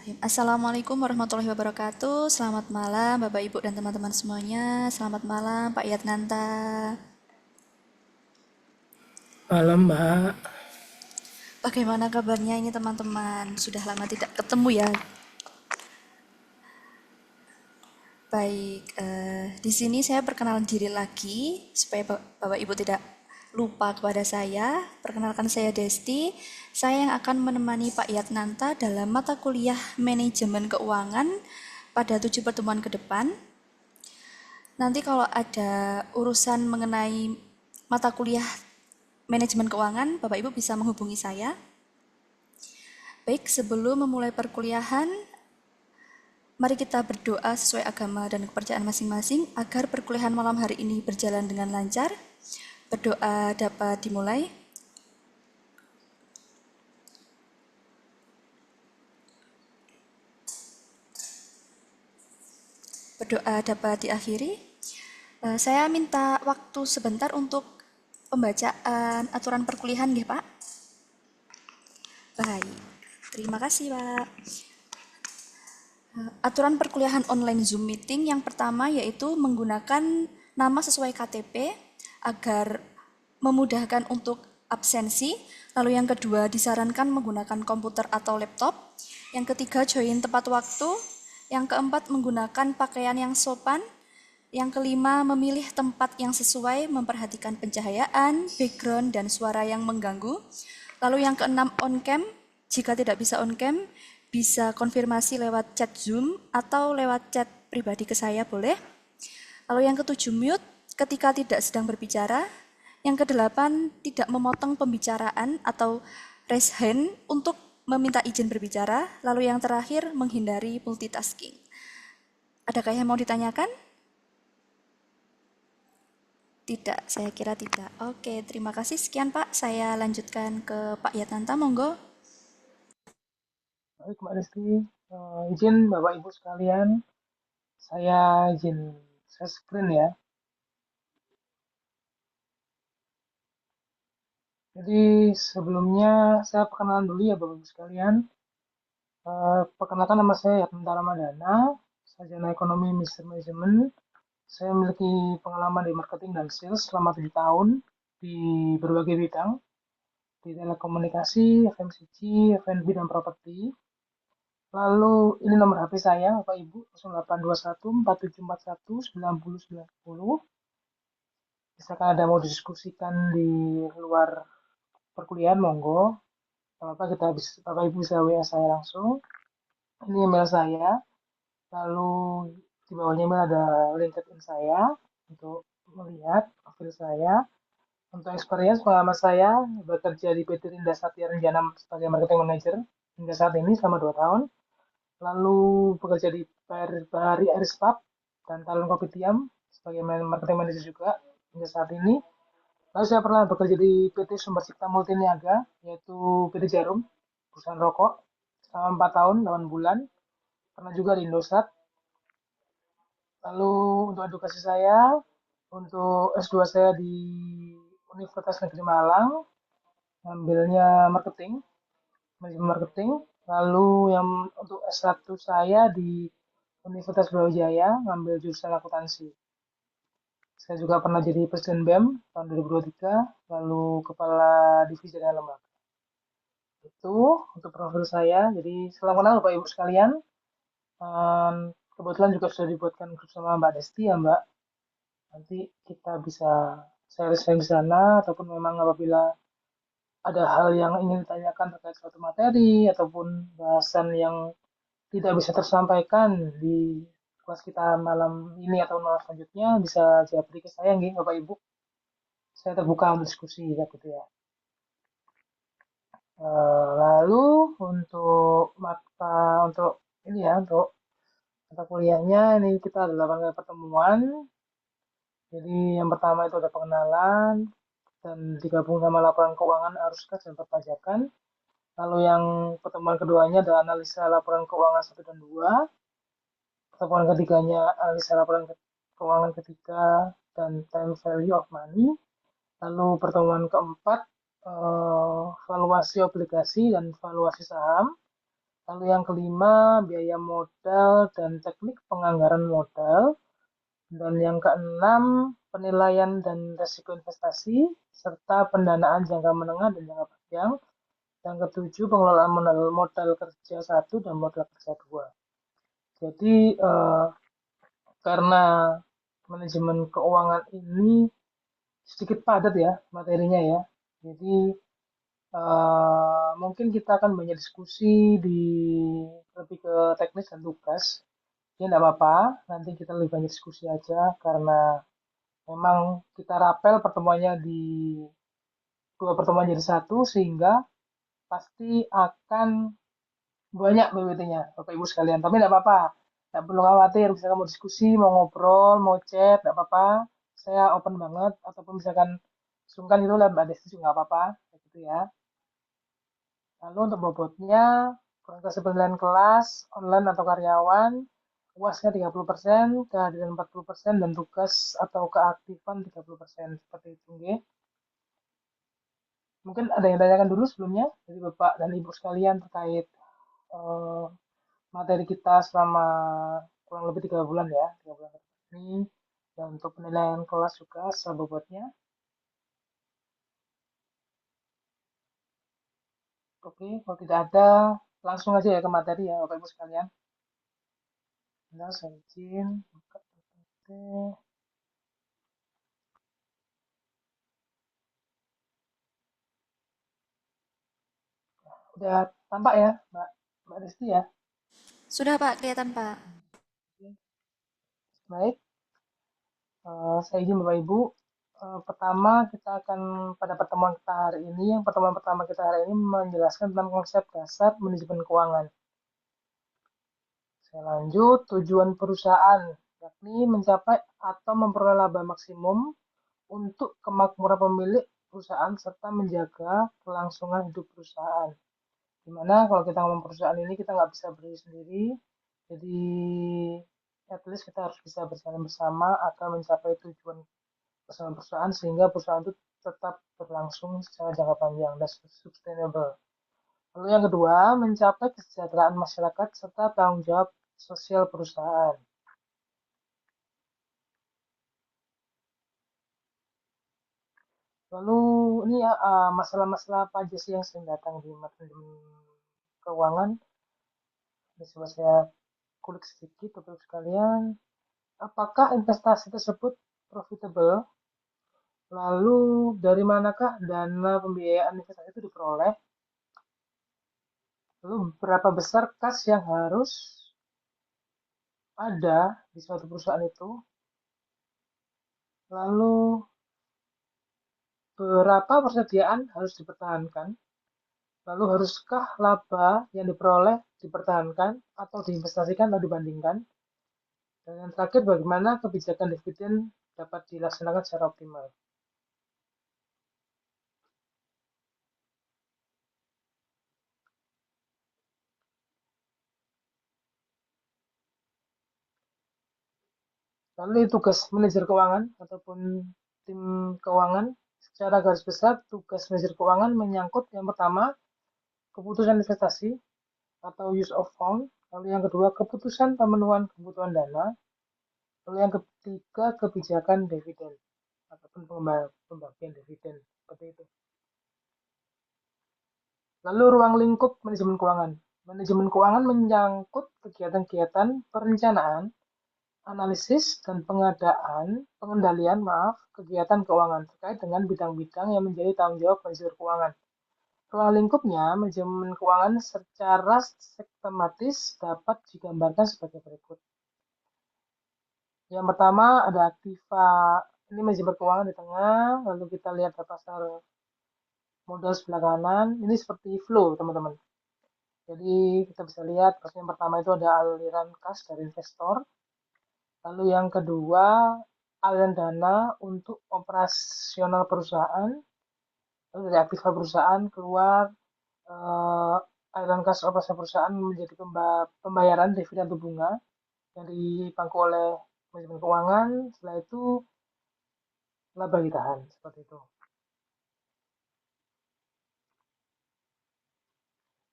Assalamualaikum warahmatullahi wabarakatuh. Selamat malam Bapak Ibu dan teman-teman semuanya. Selamat malam Pak Yatnanta. Malam, Mbak. Bagaimana kabarnya ini teman-teman? Sudah lama tidak ketemu ya. Baik, di sini saya perkenalan diri lagi supaya Bapak Ibu tidak lupa kepada saya. Perkenalkan saya Desti. Saya yang akan menemani Pak Yatnanta dalam mata kuliah Manajemen Keuangan pada 7 pertemuan ke depan. Nanti kalau ada urusan mengenai mata kuliah manajemen keuangan, Bapak Ibu bisa menghubungi saya. Baik, sebelum memulai perkuliahan, mari kita berdoa sesuai agama dan kepercayaan masing-masing agar perkuliahan malam hari ini berjalan dengan lancar. Berdoa dapat dimulai. Berdoa dapat diakhiri. Saya minta waktu sebentar untuk pembacaan aturan perkuliahan, ya Pak. Baik, terima kasih Pak. Aturan perkuliahan online Zoom meeting yang pertama yaitu menggunakan nama sesuai KTP agar memudahkan untuk absensi. Lalu yang kedua disarankan menggunakan komputer atau laptop. Yang ketiga join tepat waktu. Yang keempat menggunakan pakaian yang sopan. Yang kelima memilih tempat yang sesuai, memperhatikan pencahayaan, background, dan suara yang mengganggu. Lalu yang keenam on cam. Jika tidak bisa on cam, bisa konfirmasi lewat chat Zoom atau lewat chat pribadi ke saya boleh. Lalu yang ketujuh mute ketika tidak sedang berbicara. Yang kedelapan tidak memotong pembicaraan atau raise hand untuk meminta izin berbicara. Lalu yang terakhir menghindari multitasking. Adakah yang mau ditanyakan? Tidak, saya kira tidak. Oke, terima kasih. Sekian Pak, saya lanjutkan ke Pak Yatanta, monggo. Baik, Mbak Desti. Izin Bapak Ibu sekalian, saya izin share screen ya. Jadi sebelumnya saya perkenalan dulu ya Bapak Ibu sekalian. Perkenalkan nama saya Yatnanta Ramadana, sarjana ekonomi Mister Management. Saya memiliki pengalaman di marketing dan sales selama 7 tahun di berbagai bidang, di telekomunikasi, FMCG, F&B, dan properti. Lalu ini nomor HP saya, Bapak Ibu, 0821 4741 9090. Misalkan ada mau didiskusikan di luar perkuliahan, monggo. Apa kita bisa, Bapak Ibu bisa WA saya langsung. Ini email saya. Lalu di bawahnya email ada LinkedIn saya untuk melihat profil saya. Untuk experience pengalaman saya bekerja di PT Rinda Satya Renjana sebagai marketing manager hingga saat ini selama 2 tahun. Lalu bekerja di Bahari Airspap dan Talon Kopitiam sebagai marketing manager juga hingga saat ini. Lalu saya pernah bekerja di PT Sumber Cipta Multiniaga, yaitu PT Jarum, perusahaan rokok, selama 4 tahun, 8 bulan. Pernah juga di Indosat. Lalu untuk edukasi saya, untuk S2 saya di Universitas Negeri Malang, ngambilnya marketing, manajemen marketing. Lalu yang untuk S1 saya di Universitas Brawijaya, ngambil jurusan akuntansi. Saya juga pernah jadi Presiden BEM tahun 2023, lalu Kepala Divisi dan Lembaga. Itu untuk profil saya. Jadi salam kenal Bapak Ibu sekalian. Kebetulan juga sudah dibuatkan grup sama Mbak Desti ya Mbak. Nanti kita bisa sharing-sharing di sana ataupun memang apabila ada hal yang ingin ditanyakan terkait suatu materi ataupun bahasan yang tidak bisa tersampaikan di kelas kita malam ini atau malam selanjutnya bisa japri ke saya nggih Bapak Ibu. Saya terbuka untuk diskusi gitu ya. Lalu untuk ini ya untuk mata kuliahnya ini kita ada 8 kali pertemuan. Jadi yang pertama itu ada pengenalan dan digabung sama laporan keuangan arus kas dan perpajakan. Lalu yang pertemuan keduanya ada analisa laporan keuangan satu dan 2. Pertemuan ketiganya analisa laporan keuangan ketiga dan time value of money. Lalu pertemuan keempat valuasi obligasi dan valuasi saham. Lalu yang kelima, biaya modal dan teknik penganggaran modal. Dan yang keenam, penilaian dan resiko investasi, serta pendanaan jangka menengah dan jangka panjang. Yang ketujuh, pengelolaan modal kerja satu dan modal kerja dua. Jadi, karena manajemen keuangan ini sedikit padat ya materinya ya. Jadi, mungkin kita akan banyak diskusi di lebih ke teknis dan tugas. Ya, nggak apa-apa, nanti kita lebih banyak diskusi aja karena memang kita rapel pertemuannya di dua pertemuan jadi satu sehingga pasti akan banyak PPT-nya Bapak Ibu sekalian. Tapi nggak apa-apa, nggak perlu khawatir. Misalkan mau diskusi, mau ngobrol, mau chat, nggak apa-apa. Saya open banget. Ataupun misalkan sungkan itu lah Mbak Desti juga nggak apa-apa, kayak gitu ya. Lalu untuk bobotnya, kualitas penilaian kelas, online atau karyawan, UASnya 30%, kehadiran 40%, dan tugas atau keaktifan 30%. Seperti itu, nggih. Mungkin ada yang tanyakan dulu sebelumnya dari Bapak dan Ibu sekalian terkait eh, materi kita selama kurang lebih 3 bulan ya, 3 bulan ini. Dan untuk penilaian kelas juga secara bobotnya. Oke, kalau tidak ada, langsung aja ya ke materi ya Bapak Ibu sekalian. Nah, saya izin buka PPT. Udah tampak ya, Mbak Desti ya. Sudah Pak, kelihatan Pak. Oke, baik. Saya izin Bapak Ibu. Pertama kita akan pada pertemuan kita hari ini, yang pertemuan pertama kita hari ini menjelaskan tentang konsep dasar manajemen keuangan. Saya lanjut, tujuan perusahaan, yakni mencapai atau memperoleh laba maksimum untuk kemakmuran pemilik perusahaan serta menjaga kelangsungan hidup perusahaan. Dimana kalau kita ngomong perusahaan ini kita nggak bisa berdiri sendiri, jadi at least kita harus bisa berjalan bersama agar mencapai tujuan bersama perusahaan sehingga perusahaan itu tetap berlangsung secara jangka panjang dan sustainable. Lalu yang kedua, mencapai kesejahteraan masyarakat serta tanggung jawab sosial perusahaan. Lalu ini ya masalah-masalah apa aja sih yang sering datang di manajemen keuangan? Ini coba saya kulik sedikit untuk sekalian. Apakah investasi tersebut profitable? Lalu dari manakah dana pembiayaan investasi itu diperoleh? Lalu berapa besar kas yang harus ada di suatu perusahaan itu? Lalu berapa persediaan harus dipertahankan? Lalu haruskah laba yang diperoleh dipertahankan atau diinvestasikan atau dibandingkan? Dan yang terakhir, bagaimana kebijakan dividen dapat dilaksanakan secara optimal? Lalu tugas manajer keuangan ataupun tim keuangan, secara garis besar tugas manajer keuangan menyangkut yang pertama keputusan investasi atau use of fund, lalu yang kedua keputusan pemenuhan kebutuhan dana, lalu yang ketiga kebijakan dividen ataupun pembagian dividen seperti itu. Lalu ruang lingkup manajemen keuangan. Manajemen keuangan menyangkut kegiatan-kegiatan perencanaan, analisis, dan pengendalian, kegiatan keuangan terkait dengan bidang-bidang yang menjadi tanggung jawab manajer keuangan. Ruang lingkupnya, manajemen keuangan secara sistematis dapat digambarkan sebagai berikut. Yang pertama ada aktiva, ini manajemen keuangan di tengah, lalu kita lihat pasar modal sebelah kanan, ini seperti flow teman-teman. Jadi kita bisa lihat, yang pertama itu ada aliran kas dari investor, lalu yang kedua aliran dana untuk operasional perusahaan, lalu dari aktiva perusahaan keluar aliran kas operasi perusahaan menjadi pembayaran dividen atau bunga yang dipangku oleh manajemen keuangan. Setelah itu laba ditahan seperti itu.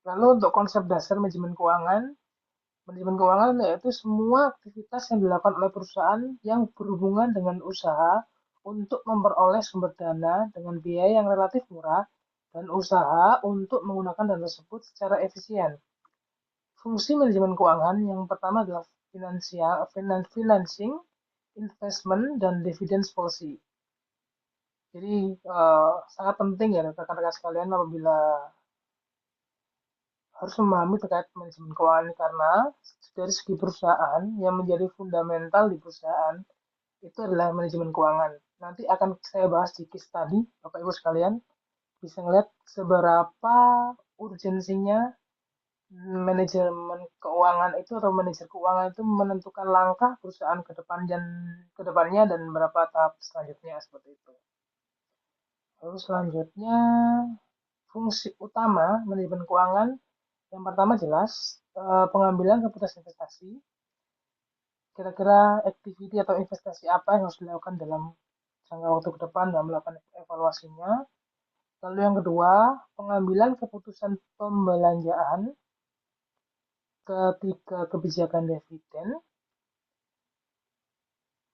Lalu untuk konsep dasar manajemen keuangan yaitu semua aktivitas yang dilakukan oleh perusahaan yang berhubungan dengan usaha untuk memperoleh sumber dana dengan biaya yang relatif murah dan usaha untuk menggunakan dana tersebut secara efisien. Fungsi manajemen keuangan yang pertama adalah financing, investment, dan dividends policy. Jadi sangat penting ya rekan-rekan sekalian apabila harus memahami terkait manajemen keuangan ini karena dari segi perusahaan yang menjadi fundamental di perusahaan itu adalah manajemen keuangan. Nanti akan saya bahas di case tadi, Bapak Ibu sekalian bisa ngeliat seberapa urgensinya manajemen keuangan itu atau manajer keuangan itu menentukan langkah perusahaan ke depan dan ke depannya dan berapa tahap selanjutnya seperti itu. Lalu selanjutnya fungsi utama manajemen keuangan yang pertama jelas pengambilan keputusan investasi. Kira-kira activity atau investasi apa yang harus dilakukan dalam jangka waktu ke depan dalam melakukan evaluasinya. Lalu yang kedua, pengambilan keputusan pembelanjaan. Ketiga, kebijakan dividen.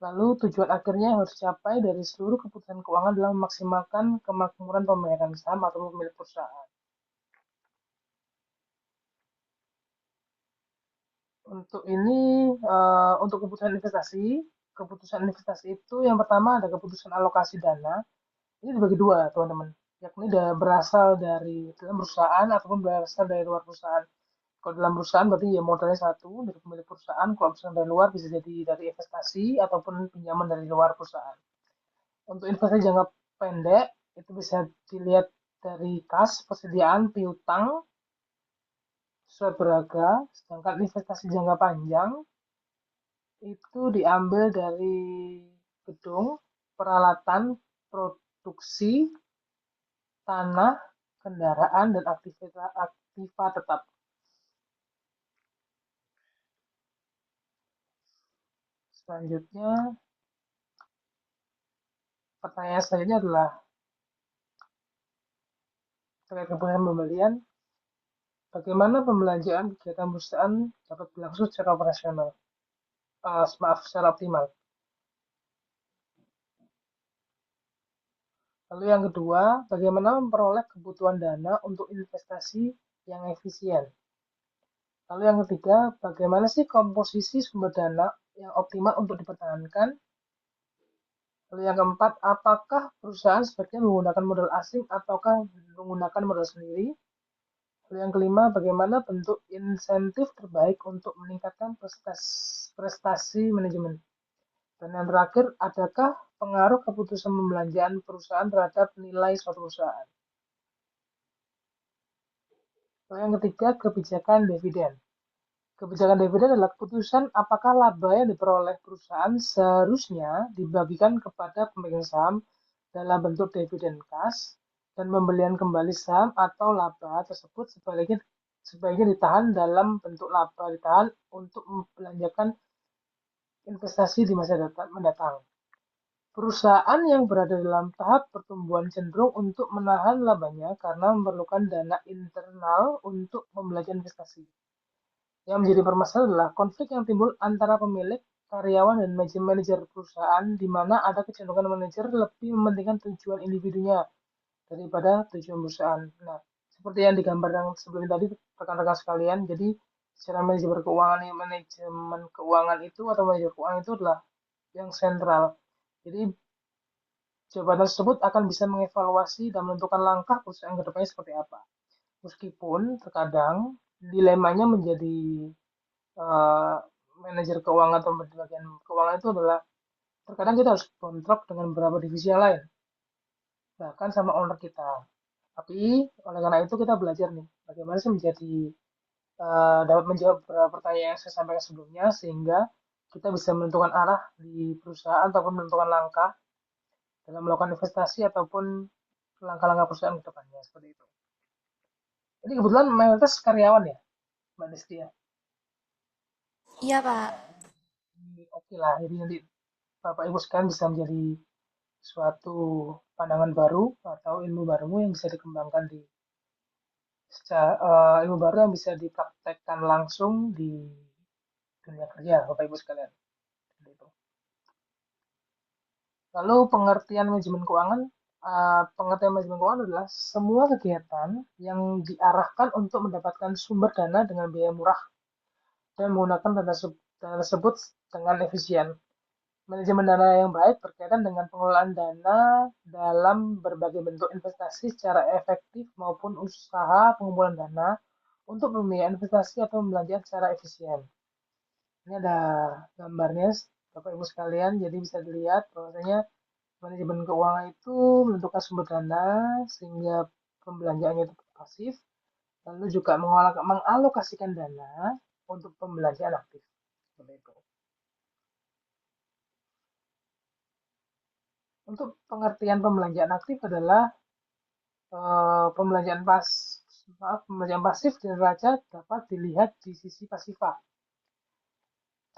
Lalu tujuan akhirnya yang harus dicapai dari seluruh keputusan keuangan adalah memaksimalkan kemakmuran pemegang saham atau pemilik perusahaan. Untuk ini, untuk keputusan investasi itu yang pertama ada keputusan alokasi dana. Ini dibagi dua, teman-teman. Yakni berasal dari dalam perusahaan ataupun berasal dari luar perusahaan. Kalau dalam perusahaan berarti ya modalnya satu dari pemilik perusahaan. Kalau misalnya dari luar bisa jadi dari investasi ataupun pinjaman dari luar perusahaan. Untuk investasi jangka pendek itu bisa dilihat dari kas, persediaan, piutang, surat berharga. Sedangkan investasi jangka panjang itu diambil dari gedung, peralatan, produksi, tanah, kendaraan, dan aktiva tetap. Selanjutnya, pertanyaan selanjutnya adalah terkait keputusan pembelian, bagaimana pembelanjaan kegiatan perusahaan dapat berlangsung secara operasional? Maaf, secara optimal. Lalu yang kedua, bagaimana memperoleh kebutuhan dana untuk investasi yang efisien? Lalu yang ketiga, bagaimana sih komposisi sumber dana yang optimal untuk dipertahankan? Lalu yang keempat, apakah perusahaan sebaiknya menggunakan modal asing ataukah menggunakan modal sendiri? Lalu yang kelima, bagaimana bentuk insentif terbaik untuk meningkatkan prestasi manajemen? Dan yang terakhir, adakah pengaruh keputusan pembelanjaan perusahaan terhadap nilai suatu perusahaan? Lalu yang ketiga, kebijakan dividen. Kebijakan dividen adalah keputusan apakah laba yang diperoleh perusahaan seharusnya dibagikan kepada pemegang saham dalam bentuk dividen kas dan pembelian kembali saham atau laba tersebut sebaiknya ditahan dalam bentuk laba ditahan untuk membelanjakan investasi di masa mendatang. Perusahaan yang berada dalam tahap pertumbuhan cenderung untuk menahan labanya karena memerlukan dana internal untuk membelanjakan investasi. Yang menjadi permasalahan adalah konflik yang timbul antara pemilik, karyawan, dan manajer perusahaan, di mana ada kecenderungan manajer lebih mementingkan tujuan individunya daripada tujuan perusahaan. Nah, seperti yang digambar yang sebelum tadi, rekan-rekan sekalian, jadi secara manajemen keuangan itu atau manajer keuangan itu adalah yang sentral. Jadi jabatan tersebut akan bisa mengevaluasi dan menentukan langkah perusahaan ke depannya seperti apa. Meskipun terkadang dilemanya menjadi uh, manajer keuangan atau bagian keuangan itu adalah terkadang kita harus kontrak dengan beberapa divisi yang lain, bahkan sama owner kita. Tapi oleh karena itu kita belajar nih, bagaimana sih dapat menjawab beberapa pertanyaan yang saya sampaikan sebelumnya, sehingga kita bisa menentukan arah di perusahaan ataupun menentukan langkah dalam melakukan investasi ataupun langkah-langkah perusahaan ke depannya, seperti itu. Ini kebetulan mayoritas karyawan ya, Mbak Desti ya. Iya, Pak. Oke lah, jadi nanti Bapak Ibu sekalian bisa menjadi suatu pandangan baru atau ilmu baru yang bisa dikembangkan di ilmu baru yang bisa dipraktekkan langsung di dunia kerja, Bapak Ibu sekalian. Gitu. Lalu pengertian manajemen keuangan adalah semua kegiatan yang diarahkan untuk mendapatkan sumber dana dengan biaya murah dan menggunakan dana tersebut dengan efisien. Manajemen dana yang baik berkaitan dengan pengelolaan dana dalam berbagai bentuk investasi secara efektif maupun usaha pengumpulan dana untuk pembiayaan investasi atau pembelanjaan secara efisien. Ini ada gambarnya, Bapak Ibu sekalian, jadi bisa dilihat bahwasanya manajemen keuangan itu menentukan sumber dana sehingga pembelanjaannya itu pasif, lalu juga mengalokasikan dana untuk pembelanjaan aktif. Seperti itu. Untuk pengertian pembelanjaan aktif adalah pembelanjaan pembelanjaan pasif dan neraca dapat dilihat di sisi pasifa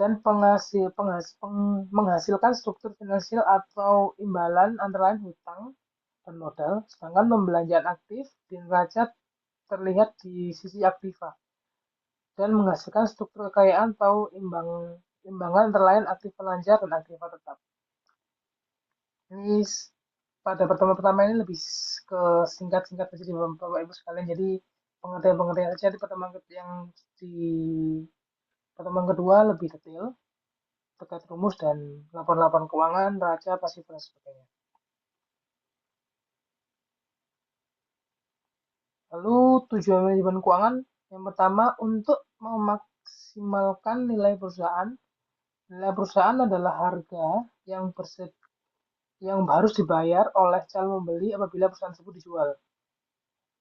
dan menghasilkan struktur finansial atau imbalan antara lain hutang dan modal, sedangkan pembelanjaan aktif di neraca terlihat di sisi aktiva dan menghasilkan struktur kekayaan atau imbangan antara lain aktiva lancar dan aktiva tetap. Ini pada pertemuan pertama ini lebih ke singkat-singkat saja di Bapak Ibu sekalian. Jadi pengertian-pengertian saja di pertemuan kedua lebih detail terkait rumus dan laporan-laporan keuangan, neraca, pasif dan sebagainya. Lalu tujuan manajemen keuangan yang pertama untuk memaksimalkan nilai perusahaan. Nilai perusahaan adalah harga yang harus dibayar oleh calon pembeli apabila perusahaan tersebut dijual.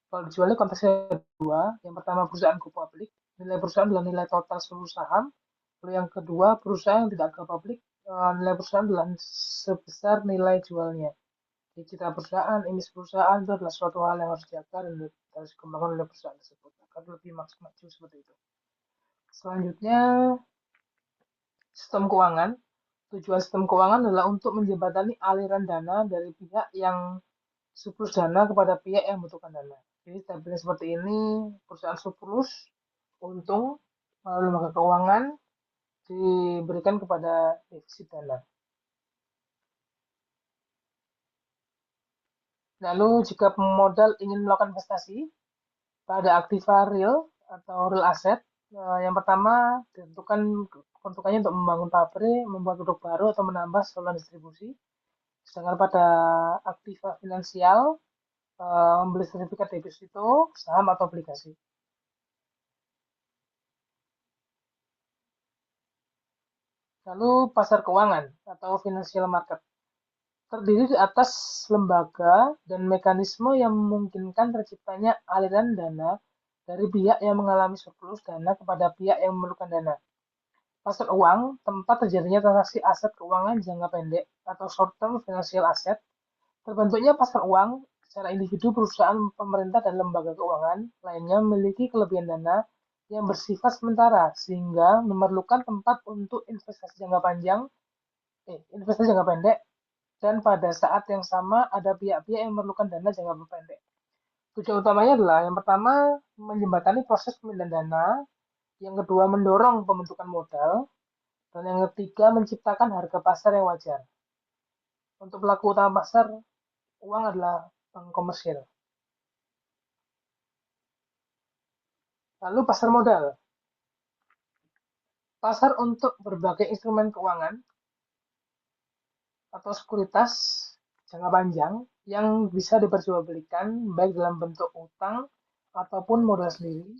Kalau dijualnya konteksnya dua, yang pertama perusahaan go public, nilai perusahaan adalah nilai total seluruh saham. Lalu yang kedua perusahaan yang tidak go public, nilai perusahaan adalah sebesar nilai jualnya. Jadi citra perusahaan, image perusahaan itu adalah suatu hal yang harus dijaga dan harus dikembangkan oleh perusahaan tersebut agar lebih maju seperti itu. Selanjutnya sistem keuangan. Tujuan sistem keuangan adalah untuk menjembatani aliran dana dari pihak yang surplus dana kepada pihak yang membutuhkan dana. Jadi tabelnya seperti ini, perusahaan surplus, untung, melalui lembaga keuangan diberikan kepada defisit dana. Lalu jika pemodal ingin melakukan investasi pada aktiva real atau real asset, yang pertama ditentukan peruntukannya untuk membangun pabrik, membuat produk baru atau menambah saluran distribusi. Sedangkan pada aktiva finansial, membeli sertifikat deposito, saham atau obligasi. Lalu pasar keuangan atau financial market terdiri di atas lembaga dan mekanisme yang memungkinkan terciptanya aliran dana dari pihak yang mengalami surplus dana kepada pihak yang memerlukan dana. Pasar uang, tempat terjadinya transaksi aset keuangan jangka pendek atau short term financial asset. Terbentuknya pasar uang secara individu, perusahaan, pemerintah, dan lembaga keuangan lainnya memiliki kelebihan dana yang bersifat sementara sehingga memerlukan tempat untuk investasi jangka pendek, dan pada saat yang sama ada pihak-pihak yang memerlukan dana jangka pendek. Tujuan utamanya adalah yang pertama menjembatani proses pemindahan dana, yang kedua mendorong pembentukan modal, dan yang ketiga menciptakan harga pasar yang wajar. Untuk pelaku utama pasar uang adalah bank komersil. Lalu pasar modal. Pasar untuk berbagai instrumen keuangan atau sekuritas jangka panjang yang bisa diperjualbelikan baik dalam bentuk utang ataupun modal sendiri,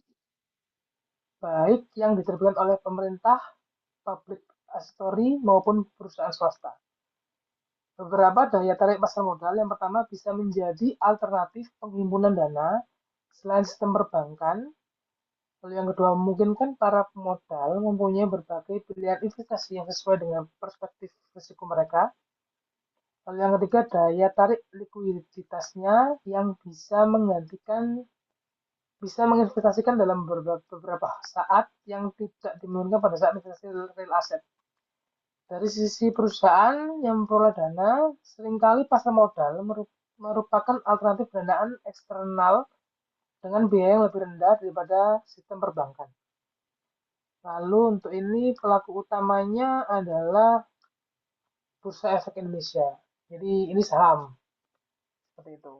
baik yang diterbitkan oleh pemerintah, public authority maupun perusahaan swasta. Beberapa daya tarik pasar modal yang pertama bisa menjadi alternatif penghimpunan dana selain sistem perbankan. Lalu yang kedua, memungkinkan para pemodal mempunyai berbagai pilihan investasi yang sesuai dengan perspektif risiko mereka. Lalu yang ketiga, daya tarik likuiditasnya yang bisa menginvestasikan dalam beberapa saat yang tidak dimungkinkan pada saat investasi real asset. Dari sisi perusahaan yang memperoleh dana, seringkali pasar modal merupakan alternatif pendanaan eksternal dengan biaya yang lebih rendah daripada sistem perbankan. Lalu untuk ini pelaku utamanya adalah Bursa Efek Indonesia. Jadi ini saham seperti itu.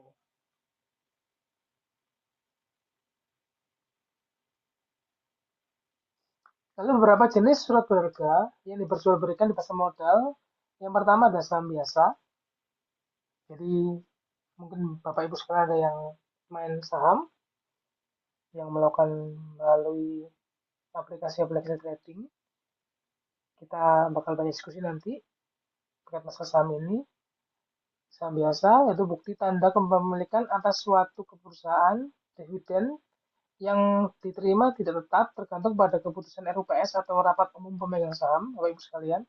Lalu beberapa jenis surat berharga yang diperjualbelikan di pasar modal. Yang pertama ada saham biasa. Jadi mungkin Bapak Ibu sekalian ada yang main saham, yang melakukan melalui aplikasi-aplikasi trading. Kita bakal banyak diskusi nanti terkait masalah saham ini. Saham biasa yaitu bukti tanda kepemilikan atas suatu perusahaan, dividen yang diterima tidak tetap tergantung pada keputusan RUPS atau rapat umum pemegang saham, Bapak Ibu sekalian.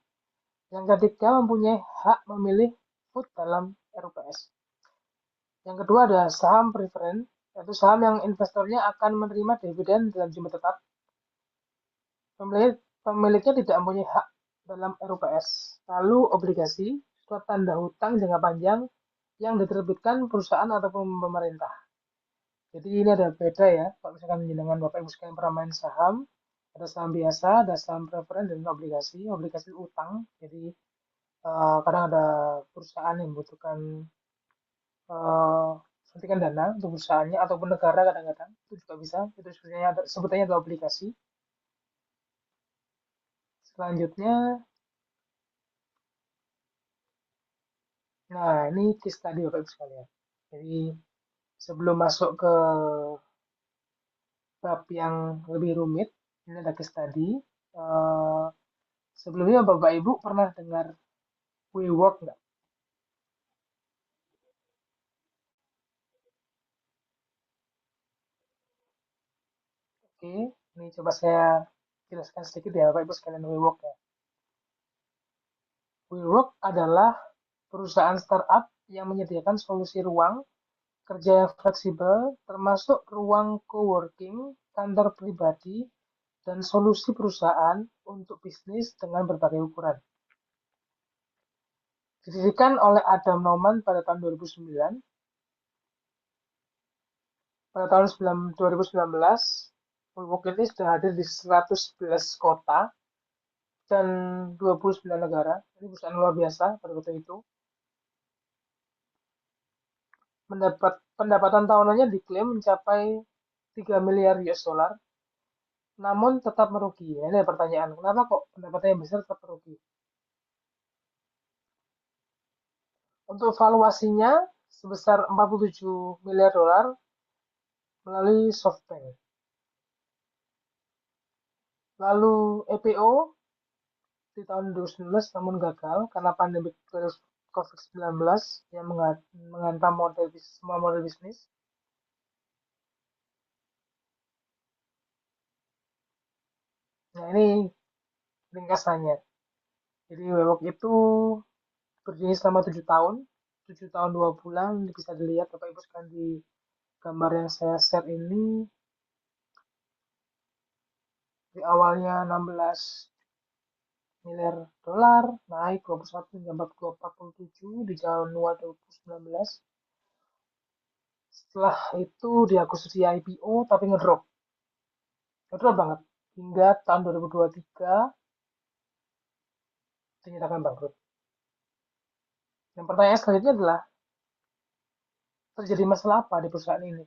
Yang ketiga mempunyai hak memilih vote dalam RUPS. Yang kedua ada saham preferen, yaitu saham yang investornya akan menerima dividen dalam jumlah tetap. Pemiliknya tidak mempunyai hak dalam RUPS. Lalu obligasi, surat tanda hutang jangka panjang yang diterbitkan perusahaan ataupun pemerintah. Jadi ini ada beda ya, kalau misalkan dengan Bapak Ibu sekalian pernah main saham, ada saham biasa, ada saham preferen, dan obligasi. Obligasi utang, jadi kadang ada perusahaan yang membutuhkan suntikan dana untuk perusahaannya ataupun negara kadang-kadang itu juga bisa. Itu sebutannya adalah obligasi. Selanjutnya, nah ini case tadi Bapak Ibu sekalian. Jadi sebelum masuk ke bab yang lebih rumit, ini ada case tadi. Eh, Sebelumnya Bapak Ibu pernah dengar WeWork nggak? Oke, ini coba saya jelaskan sedikit ya Bapak Ibu sekalian WeWork ya. WeWork adalah perusahaan startup yang menyediakan solusi ruang kerja yang fleksibel, termasuk ruang coworking, kantor pribadi, dan solusi perusahaan untuk bisnis dengan berbagai ukuran. Didirikan oleh Adam Neumann pada tahun 2009, pada tahun 2019, WeWork ini sudah hadir di 111 kota dan 29 negara. Ini perusahaan luar biasa pada waktu itu. Pendapatan tahunannya diklaim mencapai 3 miliar US dollar, namun tetap merugi. Nah, ini ada pertanyaan, kenapa kok pendapatannya besar tetap merugi? Untuk valuasinya sebesar 47 miliar dolar melalui SoftBank. Lalu EPO di tahun 2019 namun gagal karena pandemi virus COVID-19 yang menghantam semua model bisnis. Nah ini ringkasannya. Jadi WeWork itu berdiri selama 7 tahun, 7 tahun 2 bulan, bisa dilihat Bapak Ibu sekalian di gambar yang saya share ini. Di awalnya 16 miliar dolar, naik 21 hingga 47 di Januari 2019. Setelah itu di Agustus di IPO tapi ngedrop. Ngedrop banget. Hingga tahun 2023 dinyatakan bangkrut. Yang pertanyaan selanjutnya adalah, terjadi masalah apa di perusahaan ini?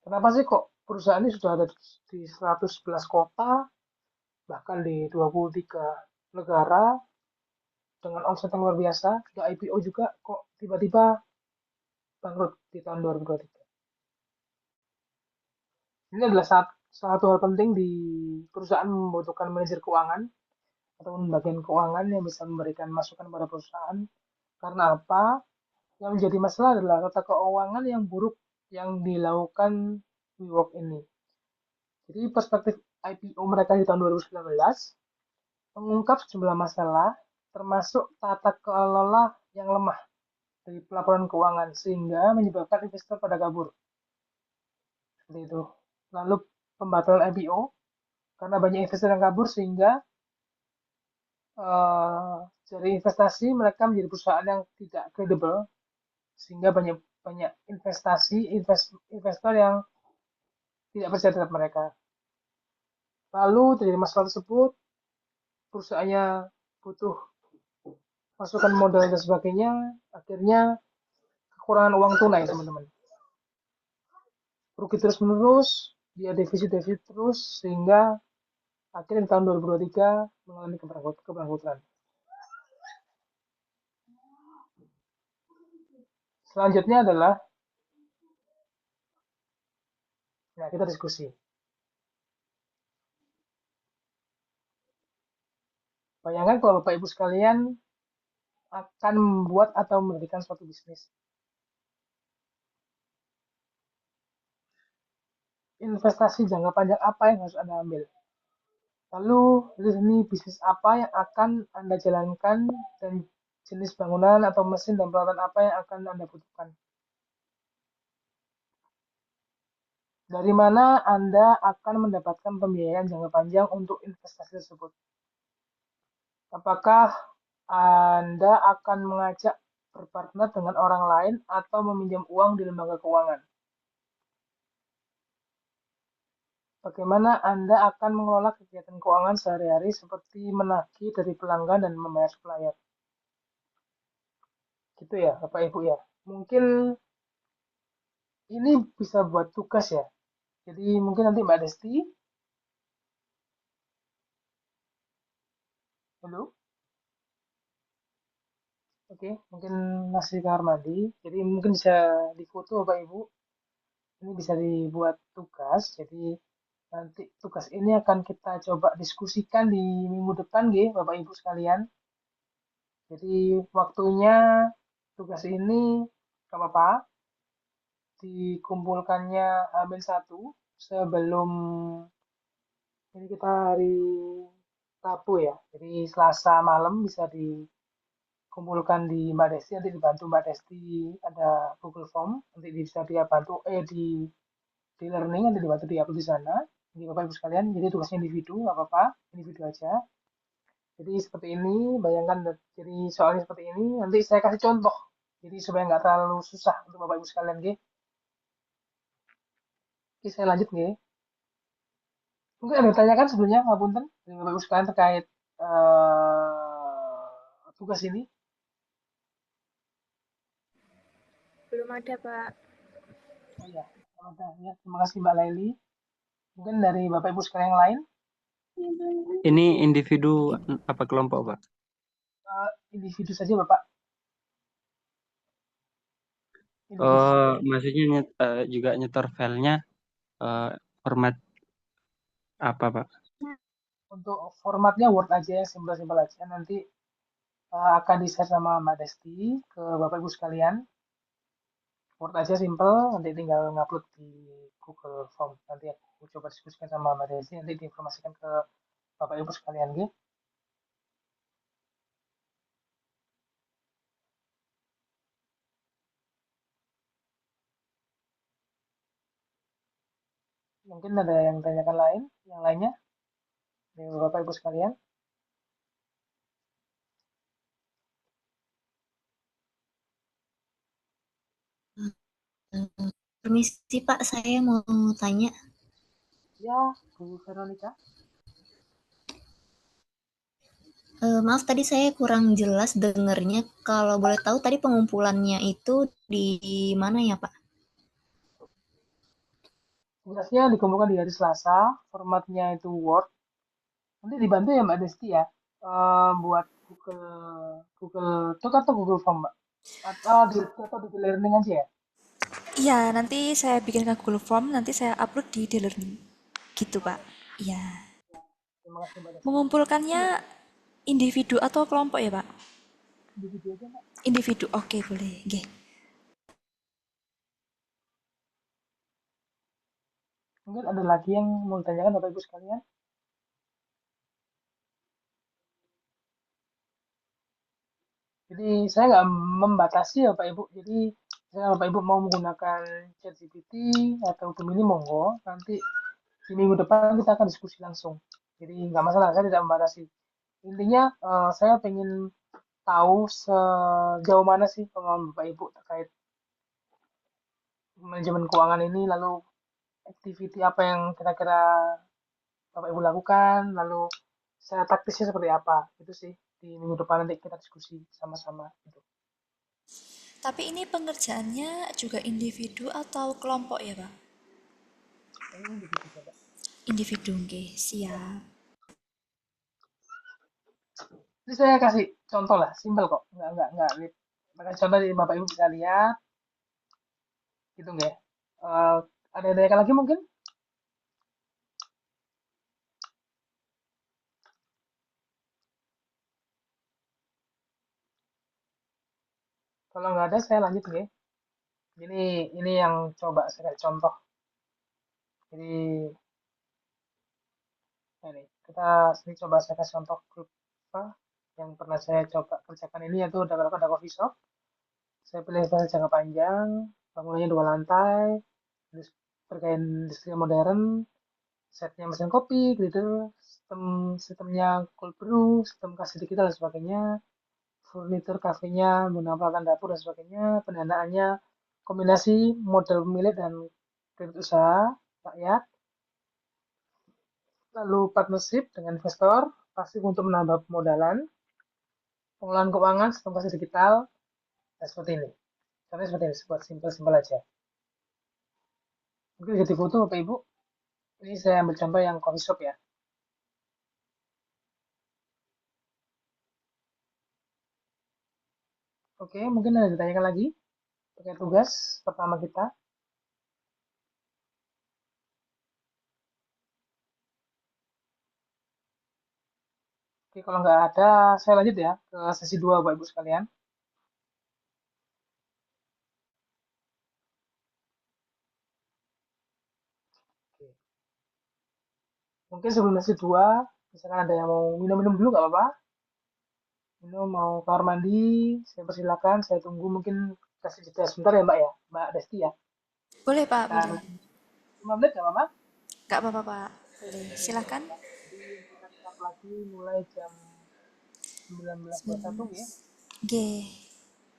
Kenapa sih kok perusahaan ini sudah ada di 111 kota, bahkan di 23 negara, dengan omset yang luar biasa, sudah IPO juga, kok tiba-tiba bangkrut di tahun 2023? Ini adalah satu hal penting di perusahaan membutuhkan manajer keuangan ataupun bagian keuangan yang bisa memberikan masukan pada perusahaan. Karena apa? Yang menjadi masalah adalah tata keuangan yang buruk yang dilakukan WeWork ini. Jadi perspektif IPO mereka di tahun 2019 mengungkap sejumlah masalah termasuk tata kelola yang lemah dari pelaporan keuangan sehingga menyebabkan investor pada kabur. Seperti itu. Lalu pembatalan IPO karena banyak investor yang kabur sehingga dari investasi mereka menjadi perusahaan yang tidak kredibel sehingga banyak banyak investor yang tidak percaya terhadap mereka. Lalu dari masalah tersebut, perusahaannya butuh masukan modal dan sebagainya, akhirnya kekurangan uang tunai, teman-teman. Rugi terus-menerus, dia defisit-defisit terus, sehingga akhirnya di tahun 2023 mengalami kebangkrutan. Selanjutnya adalah, nah kita diskusi. Bayangkan kalau Bapak Ibu sekalian akan membuat atau mendirikan suatu bisnis. Investasi jangka panjang apa yang harus Anda ambil? Lalu, lini bisnis apa yang akan Anda jalankan dan jenis bangunan atau mesin dan peralatan apa yang akan Anda butuhkan? Dari mana Anda akan mendapatkan pembiayaan jangka panjang untuk investasi tersebut? Apakah Anda akan mengajak berpartner dengan orang lain atau meminjam uang di lembaga keuangan? Bagaimana Anda akan mengelola kegiatan keuangan sehari-hari seperti menagih dari pelanggan dan membayar supplier? Gitu ya, Bapak Ibu ya. Mungkin ini bisa buat tugas ya. Jadi mungkin nanti Mbak Desti, halo, oke, mungkin masih di kamar mandi. Jadi mungkin bisa difoto Bapak Ibu. Ini bisa dibuat tugas. Jadi nanti tugas ini akan kita coba diskusikan di minggu depan, Bapak Ibu sekalian. Jadi waktunya tugas ini gak apa-apa, dikumpulkannya H-1 sebelum ini kita hari Rabu ya. Jadi Selasa malam bisa dikumpulkan di Mbak Desti, nanti dibantu Mbak Desti ada Google Form, nanti bisa dia bantu di learning, nanti dibantu di upload di sana. Jadi Bapak Ibu sekalian, jadi tugasnya individu, nggak apa-apa, individu aja. Jadi seperti ini, bayangkan jadi soalnya seperti ini, nanti saya kasih contoh. Jadi supaya nggak terlalu susah untuk Bapak Ibu sekalian, Oke, saya lanjut, Mungkin ada yang ditanyakan sebelumnya, Ngapunten, dari Bapak Ibu sekalian terkait tugas ini. Belum ada, Pak. Oh ya, ada ya. Terima kasih Mbak Laili. Mungkin dari Bapak Ibu sekalian yang lain, Ini individu apa kelompok, Pak? individu saja Bapak. Individu Oh, saja. maksudnya juga nyetor filenya format apa, Pak? Untuk formatnya Word aja, yang simpel-simpel aja. Nanti akan di-share sama Mbak Desti ke Bapak Ibu sekalian. Word aja simple, nanti tinggal ngupload di Google Form. Nanti aku coba diskusikan sama Mbak Desti, nanti diinformasikan ke Bapak Ibu sekalian, Mungkin ada yang tanyakan lain, yang lainnya dari Bapak Ibu sekalian. Permisi Pak, saya mau tanya. Ya, Bu Veronica. Maaf tadi saya kurang jelas dengernya. Kalau boleh tahu tadi pengumpulannya itu di mana ya Pak? Tugasnya dikumpulkan di hari Selasa, formatnya itu Word. Nanti dibantu ya Mbak Desti ya, buat Google Doc atau Google Form, Mbak? Atau di learning aja ya? Iya, nanti saya bikinkan Google Form, nanti saya upload di e-learning. Gitu, Pak. Iya. Terima kasih Mbak Desti. Mengumpulkannya individu atau kelompok ya, Pak? Individu aja, Mbak. Individu, oke boleh. Nggih. Mungkin ada lagi yang mau ditanyakan Bapak Ibu sekalian? Jadi saya nggak membatasi ya Pak Ibu. Jadi misalnya Bapak Ibu mau menggunakan ChatGPT atau Gemini monggo. Nanti di minggu depan kita akan diskusi langsung. Jadi nggak masalah, saya tidak membatasi. Intinya saya pengen tahu sejauh mana sih pengalaman Bapak Ibu terkait manajemen keuangan ini, lalu activity apa yang kira-kira Bapak Ibu lakukan, lalu secara taktisnya seperti apa. Itu sih di minggu depan nanti kita diskusi sama-sama gitu. Tapi ini pengerjaannya juga individu atau kelompok ya, Pak? Ini individu Bapak. Individu, nggih. Siap. Ini saya kasih contoh lah, simpel kok. Nggak. Pakai contoh di Bapak Ibu bisa lihat, gitu nggak? Ada yang tanyakan lagi mungkin? Kalau nggak ada, saya lanjut nggak? Ini yang coba saya kasih contoh. Jadi, ini kita sini coba saya kasih contoh grup apa yang pernah saya coba kerjakan ini, yaitu ada coffee shop. Saya pilih style jangka panjang, bangunannya 2 lantai, bergaya industri modern, setnya mesin kopi, gitu, sistemnya cold brew, sistem kasih digital dan sebagainya, furnitur kafenya, menggunakan peralatan dapur dan sebagainya, pendanaannya kombinasi model pemilik dan kredit usaha rakyat, lalu partnership dengan investor, pasti untuk menambah pemodalan, pengelolaan keuangan, sistem kasih digital, dan seperti ini. Contohnya seperti ini, buat simpel-simpel aja. Mungkin jadi foto Bapak Ibu. Ini saya ambil contoh yang coffee shop ya. Oke, mungkin ada ditanyakan lagi terkait tugas pertama kita. Oke, kalau nggak ada, saya lanjut ya ke sesi 2 Bapak Ibu sekalian. Oke. Mungkin sebelum sesi 2, misalkan ada yang mau minum-minum dulu nggak apa-apa. Minum, mau kamar mandi, saya persilakan, saya tunggu mungkin kasih jeda sebentar ya Mbak ya, Mbak Desti ya. Boleh, Pak, Sekitar boleh. 5 menit nggak apa-apa? Nggak apa-apa, Pak. Boleh. Oke, Silakan. Mbak. Jadi kita start lagi mulai jam 19.21 ya. Nggih.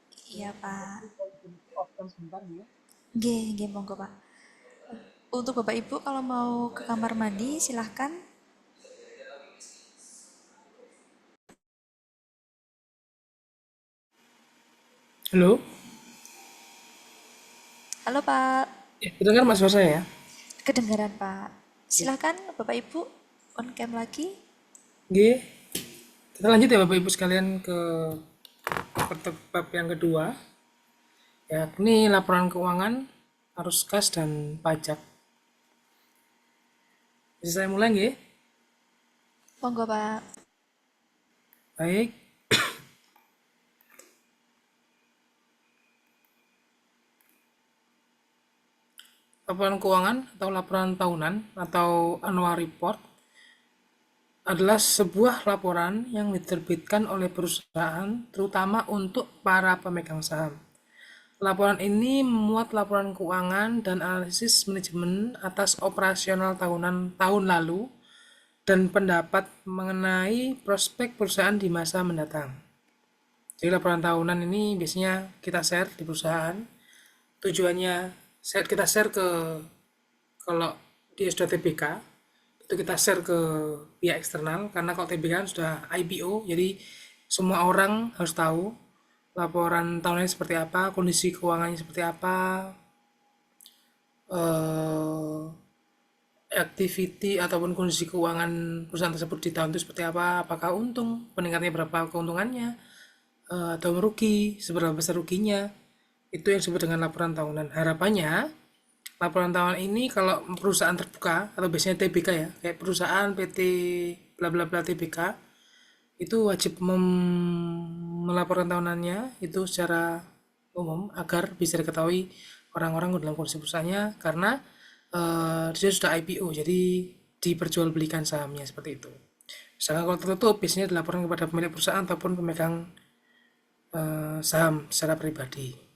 Oke, Iya, Bu Pak. Desti saya izin off cam sebentar ya. Nggih, nggih, monggo, Pak. Untuk Bapak Ibu kalau mau ke kamar mandi, silahkan. Halo, Halo, Pak. ya, dengar Mas suara saya ya? Kedengaran, Pak. Silahkan Bapak Ibu on cam lagi. Oke, kita lanjut ya Bapak Ibu sekalian ke bab yang kedua, yakni laporan keuangan, arus kas dan pajak. Bisa saya mulai nggih? Monggo, Pak. Baik. Laporan keuangan atau laporan tahunan atau annual report adalah sebuah laporan yang diterbitkan oleh perusahaan terutama untuk para pemegang saham. Laporan ini memuat laporan keuangan dan analisis manajemen atas operasional tahunan tahun lalu dan pendapat mengenai prospek perusahaan di masa mendatang. Jadi laporan tahunan ini biasanya kita share di perusahaan. Tujuannya kita share ke, kalau dia sudah TBK, itu kita share ke pihak eksternal, karena kalau TBK kan sudah IPO, jadi semua orang harus tahu laporan tahunannya seperti apa, kondisi keuangannya seperti apa, eh, activity ataupun kondisi keuangan perusahaan tersebut di tahun itu seperti apa, apakah untung, peningkatnya berapa keuntungannya, atau merugi, seberapa besar ruginya. Itu yang disebut dengan laporan tahunan. Harapannya laporan tahunan ini kalau perusahaan terbuka atau biasanya TBK ya, kayak perusahaan PT bla bla bla TBK, itu wajib melaporkan tahunannya itu secara umum agar bisa diketahui orang-orang dalam kondisi perusahaannya, karena dia sudah IPO, jadi diperjualbelikan sahamnya seperti itu. Misalkan kalau tertutup biasanya dilaporkan kepada pemilik perusahaan ataupun pemegang saham secara pribadi.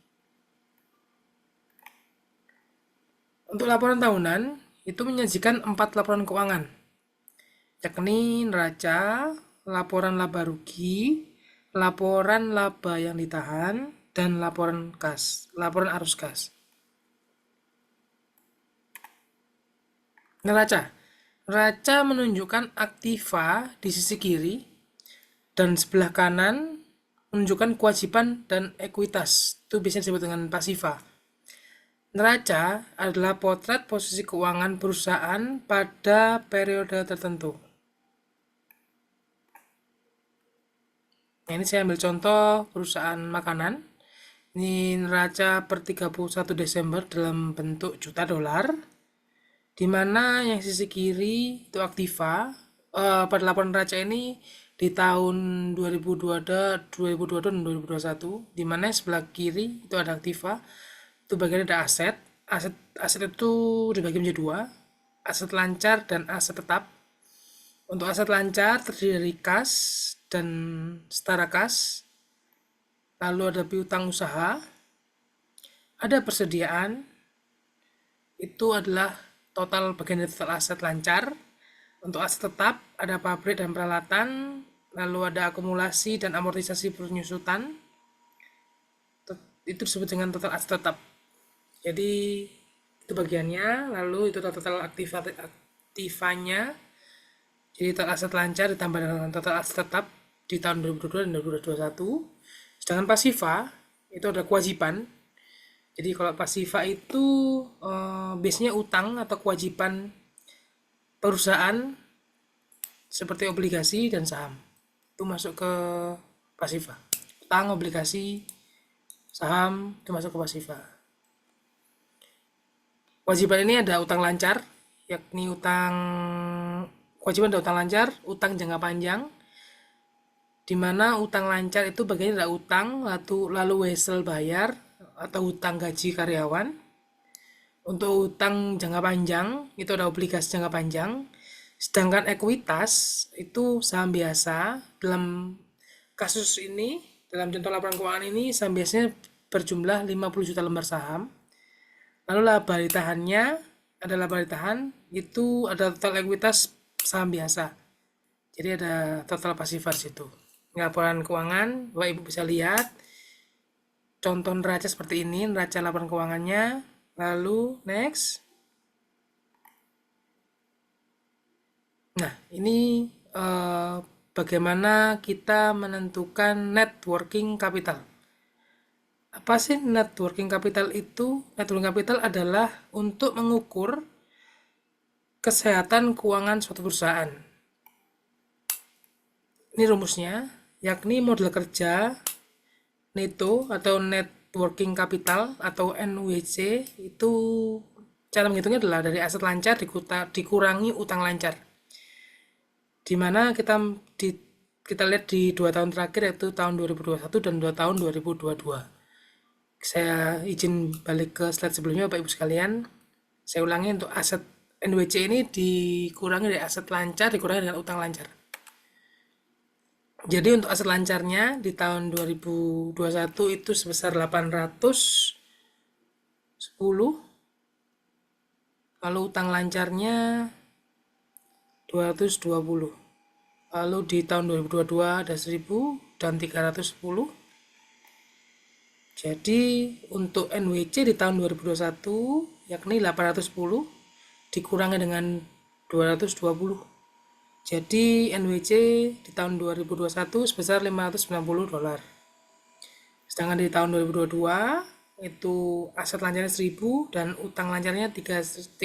Untuk laporan tahunan itu menyajikan 4 laporan keuangan, yakni neraca, laporan laba rugi, laporan laba yang ditahan, dan laporan kas, laporan arus kas. Neraca. Neraca menunjukkan aktiva di sisi kiri dan sebelah kanan menunjukkan kewajiban dan ekuitas. Itu biasanya disebut dengan pasiva. Neraca adalah potret posisi keuangan perusahaan pada periode tertentu. Nah, ini saya ambil contoh perusahaan makanan. Ini neraca per 31 Desember dalam bentuk juta dolar, di mana yang sisi kiri itu aktiva. Pada laporan neraca ini di tahun 2022 dan 2021, di mana sebelah kiri itu ada aktiva, itu bagian ada aset. Aset itu dibagi menjadi dua, aset lancar dan aset tetap. Untuk aset lancar terdiri dari kas dan setara kas, lalu ada piutang usaha, ada persediaan, itu adalah total bagian dari total aset lancar. Untuk aset tetap ada pabrik dan peralatan, lalu ada akumulasi dan amortisasi penyusutan, itu disebut dengan total aset tetap. Jadi itu bagiannya, lalu itu total aktivanya. Jadi total aset lancar ditambah dengan total aset tetap di tahun 2022 dan 2021. Sedangkan pasiva itu ada kewajiban. Jadi kalau pasiva itu biasanya utang atau kewajiban perusahaan seperti obligasi dan saham. Itu masuk ke pasiva. Utang, obligasi, saham itu masuk ke pasiva. Kewajiban ini ada utang lancar, yakni kewajiban ada utang lancar, utang jangka panjang, di mana utang lancar itu bagian dari utang, lalu wesel bayar atau utang gaji karyawan. Untuk utang jangka panjang itu ada obligasi jangka panjang, sedangkan ekuitas itu saham biasa. Dalam kasus ini, dalam contoh laporan keuangan ini, saham biasanya berjumlah 50 juta lembar saham. Lalu laba ditahannya, ada laba ditahan, itu ada total ekuitas saham biasa. Jadi ada total pasiva di situ. Laporan keuangan, Bapak Ibu bisa lihat contoh neraca seperti ini, neraca laporan keuangannya. Lalu next. Nah, ini bagaimana kita menentukan net working capital. Apa sih net working capital itu? Net working capital adalah untuk mengukur kesehatan keuangan suatu perusahaan. Ini rumusnya, yakni model kerja neto atau net working capital atau NWC, itu cara menghitungnya adalah dari aset lancar dikurangi utang lancar. Dimana kita lihat di 2 tahun terakhir, yaitu tahun 2021 dan 2 tahun 2022. Saya izin balik ke slide sebelumnya Bapak Ibu sekalian. Saya ulangi, untuk aset NWC ini dikurangi dari aset lancar dikurangi dengan utang lancar. Jadi untuk aset lancarnya di tahun 2021 itu sebesar 810, lalu utang lancarnya 220. Lalu di tahun 2022 ada 1000 dan 310. Jadi untuk NWC di tahun 2021 yakni 810 dikurangi dengan 220. Jadi NWC di tahun 2021 sebesar 590 dolar. Sedangkan di tahun 2022 itu aset lancarnya 1000 dan utang lancarnya 310.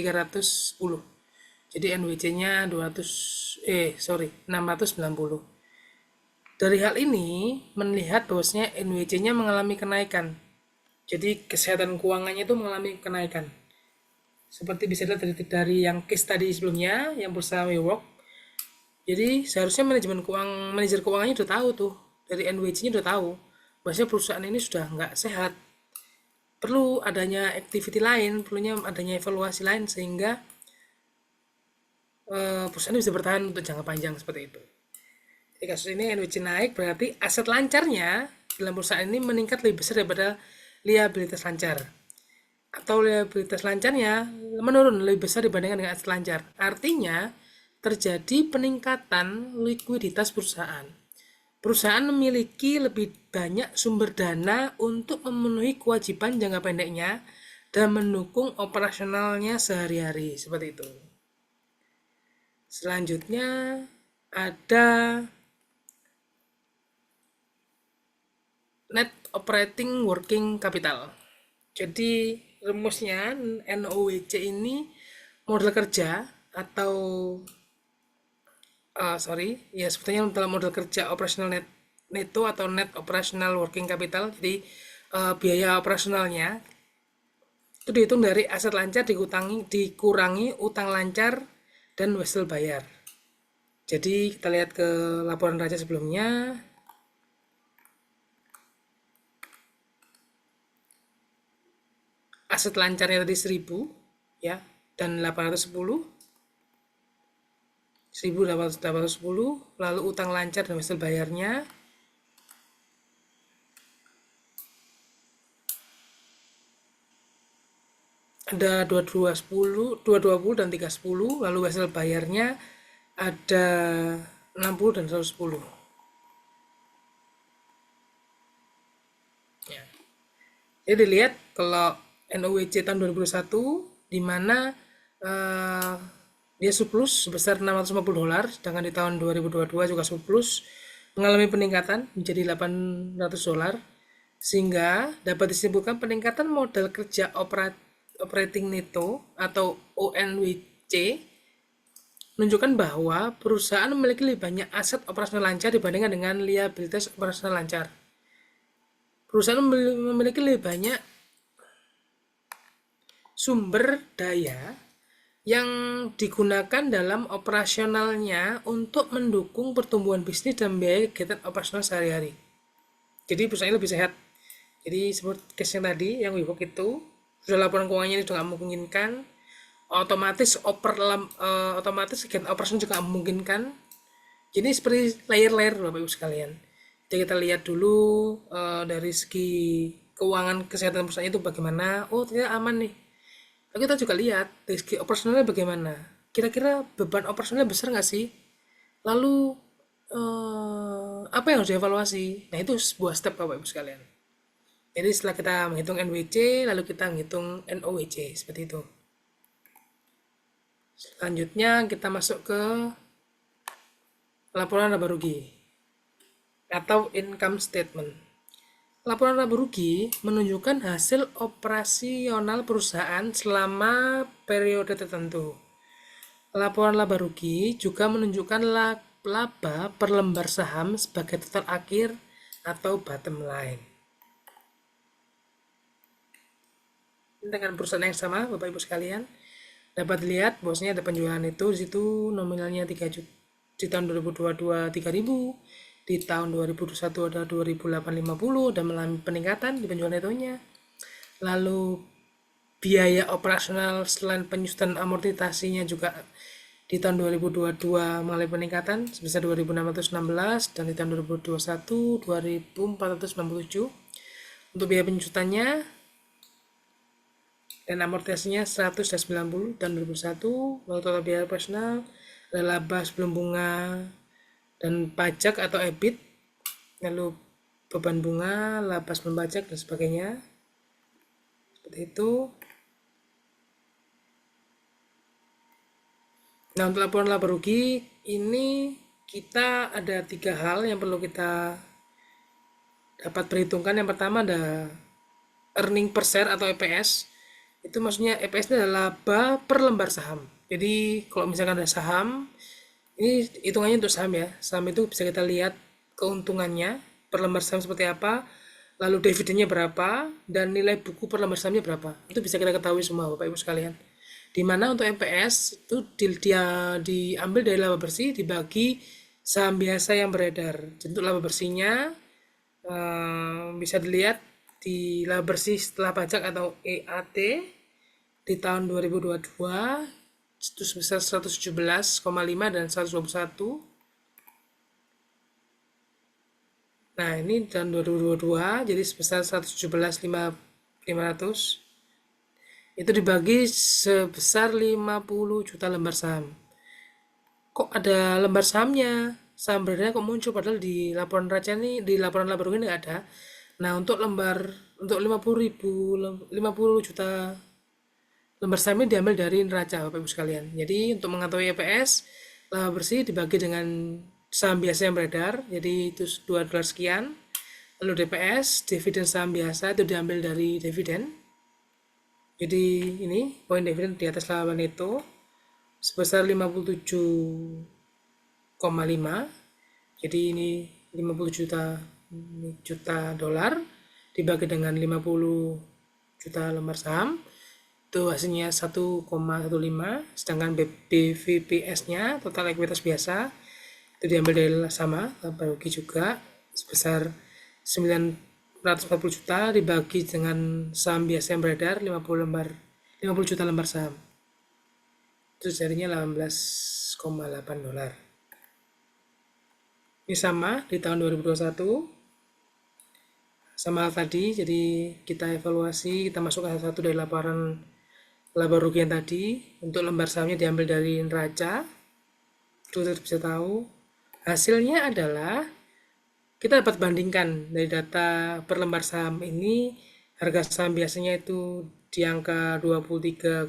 Jadi NWC-nya 690. Dari hal ini melihat bahwasanya NWC-nya mengalami kenaikan. Jadi kesehatan keuangannya itu mengalami kenaikan. Seperti bisa dilihat dari yang case tadi sebelumnya, yang perusahaan WeWork. Jadi seharusnya manajer keuangannya udah tahu tuh, dari NWC-nya udah tahu bahwasanya perusahaan ini sudah nggak sehat. Perlu adanya activity lain, perlunya adanya evaluasi lain sehingga perusahaan bisa bertahan untuk jangka panjang seperti itu. Di kasus ini NWC naik, berarti aset lancarnya dalam perusahaan ini meningkat lebih besar daripada liabilitas lancar. Atau liabilitas lancarnya menurun lebih besar dibandingkan dengan aset lancar. Artinya terjadi peningkatan likuiditas perusahaan. Perusahaan memiliki lebih banyak sumber dana untuk memenuhi kewajiban jangka pendeknya dan mendukung operasionalnya sehari-hari, seperti itu. Selanjutnya ada net operating working capital. Jadi rumusnya NOWC ini model kerja atau sebetulnya dalam model kerja operasional neto atau net operational working capital. Jadi biaya operasionalnya itu dihitung dari aset lancar dikurangi utang lancar dan wesel bayar. Jadi kita lihat ke laporan raja sebelumnya. Aset lancarnya tadi 1000 ya, dan 810, lalu utang lancar dan wesel bayarnya ada 2210 dan 310, lalu wesel bayarnya ada 60 dan 110. Ya. Jadi dilihat kalau NOWC tahun 2021 di mana dia surplus sebesar $650, sedangkan di tahun 2022 juga surplus mengalami peningkatan menjadi $800, sehingga dapat disimpulkan peningkatan modal kerja operating neto atau ONWC menunjukkan bahwa perusahaan memiliki lebih banyak aset operasional lancar dibandingkan dengan liabilitas operasional lancar. Perusahaan memiliki lebih banyak sumber daya yang digunakan dalam operasionalnya untuk mendukung pertumbuhan bisnis dan biaya kegiatan operasional sehari-hari. Jadi perusahaan lebih sehat. Jadi seperti case-nya tadi yang WeWork itu sudah laporan keuangannya itu nggak memungkinkan, otomatis kegiatan operasional juga memungkinkan. Jadi seperti layer-layer Bapak Ibu sekalian. Jadi kita lihat dulu dari segi keuangan kesehatan perusahaan itu bagaimana. Oh ternyata aman nih. Lalu kita juga lihat dari segi operasionalnya bagaimana. Kira-kira beban operasionalnya besar nggak sih? Lalu apa yang harus dievaluasi? Nah itu sebuah step Bapak Ibu sekalian. Jadi setelah kita menghitung NWC, lalu kita menghitung NOWC seperti itu. Selanjutnya kita masuk ke laporan laba rugi atau income statement. Laporan laba rugi menunjukkan hasil operasional perusahaan selama periode tertentu. Laporan laba rugi juga menunjukkan laba per lembar saham sebagai total akhir atau bottom line. Dengan perusahaan yang sama, Bapak Ibu sekalian, dapat dilihat bahwasanya ada penjualan itu di situ nominalnya 3 juta, di tahun 2022 3.000, di tahun 2021 ada 2.850 dan mengalami peningkatan di penjualan netonya. Lalu biaya operasional selain penyusutan amortisasinya juga di tahun 2022 mengalami peningkatan sebesar 2.616 dan di tahun 2021 2.467. Untuk biaya penyusutannya dan amortisasinya 190 dan 2021. Lalu total biaya operasional ada laba sebelum bunga dan pajak atau EBIT, lalu beban bunga, laba sebelum pajak dan sebagainya. Seperti itu. Nah untuk laporan laba rugi ini kita ada 3 hal yang perlu kita dapat perhitungkan. Yang pertama ada earning per share atau EPS. Itu maksudnya EPS itu adalah laba per lembar saham. Jadi kalau misalkan ada saham, ini hitungannya untuk saham ya. Saham itu bisa kita lihat keuntungannya per lembar saham seperti apa, lalu dividennya berapa, dan nilai buku per lembar sahamnya berapa. Itu bisa kita ketahui semua Bapak Ibu sekalian. Dimana untuk EPS itu dia diambil dari laba bersih dibagi saham biasa yang beredar. Jadi untuk laba bersihnya bisa dilihat di laba bersih setelah pajak atau EAT di tahun 2022 itu sebesar 117,5 dan 121. Nah ini tahun 2022 jadi sebesar 117.500 itu dibagi sebesar 50 juta lembar saham. Kok ada lembar sahamnya? Saham beredarnya kok muncul padahal di laporan raja ini, di laporan laba rugi ini nggak ada. Nah untuk 50 juta lembar saham ini diambil dari neraca Bapak Ibu sekalian. Jadi untuk mengetahui EPS Laba bersih dibagi dengan saham biasa yang beredar, jadi itu $2 sekian. Lalu DPS, dividen saham biasa itu diambil dari dividen. Jadi ini poin dividen di atas laba neto sebesar 57,5. Jadi ini 50 juta dolar dibagi dengan 50 juta lembar saham, itu hasilnya 1,15. Sedangkan BVPS-nya total ekuitas biasa itu diambil dari sama laba rugi juga sebesar 940 juta dibagi dengan saham biasa yang beredar 50 juta lembar saham, itu jadinya $18,8. Ini sama di tahun 2021 sama hal tadi, jadi kita evaluasi, kita masukkan satu dari laporan laba rugi yang tadi. Untuk lembar sahamnya diambil dari neraca, itu kita bisa tahu hasilnya adalah kita dapat bandingkan dari data per lembar saham ini. Harga saham biasanya itu di angka 23,06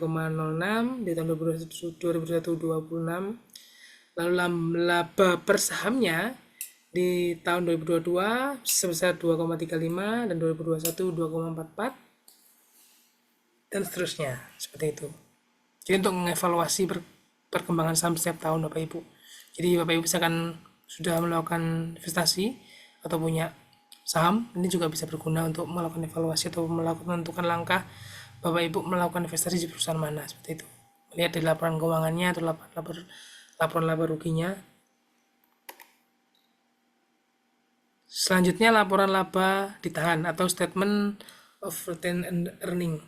di tahun 2021 26. Lalu laba per sahamnya di tahun 2022 sebesar 2,35 dan 2021 2,44 dan seterusnya, seperti itu. Jadi untuk mengevaluasi perkembangan saham setiap tahun Bapak Ibu. Jadi Bapak Ibu misalkan sudah melakukan investasi atau punya saham, ini juga bisa berguna untuk melakukan evaluasi atau menentukan langkah Bapak Ibu melakukan investasi di perusahaan mana, seperti itu. Lihat di laporan keuangannya atau laporan laba ruginya. Selanjutnya laporan laba ditahan atau statement of retained earning.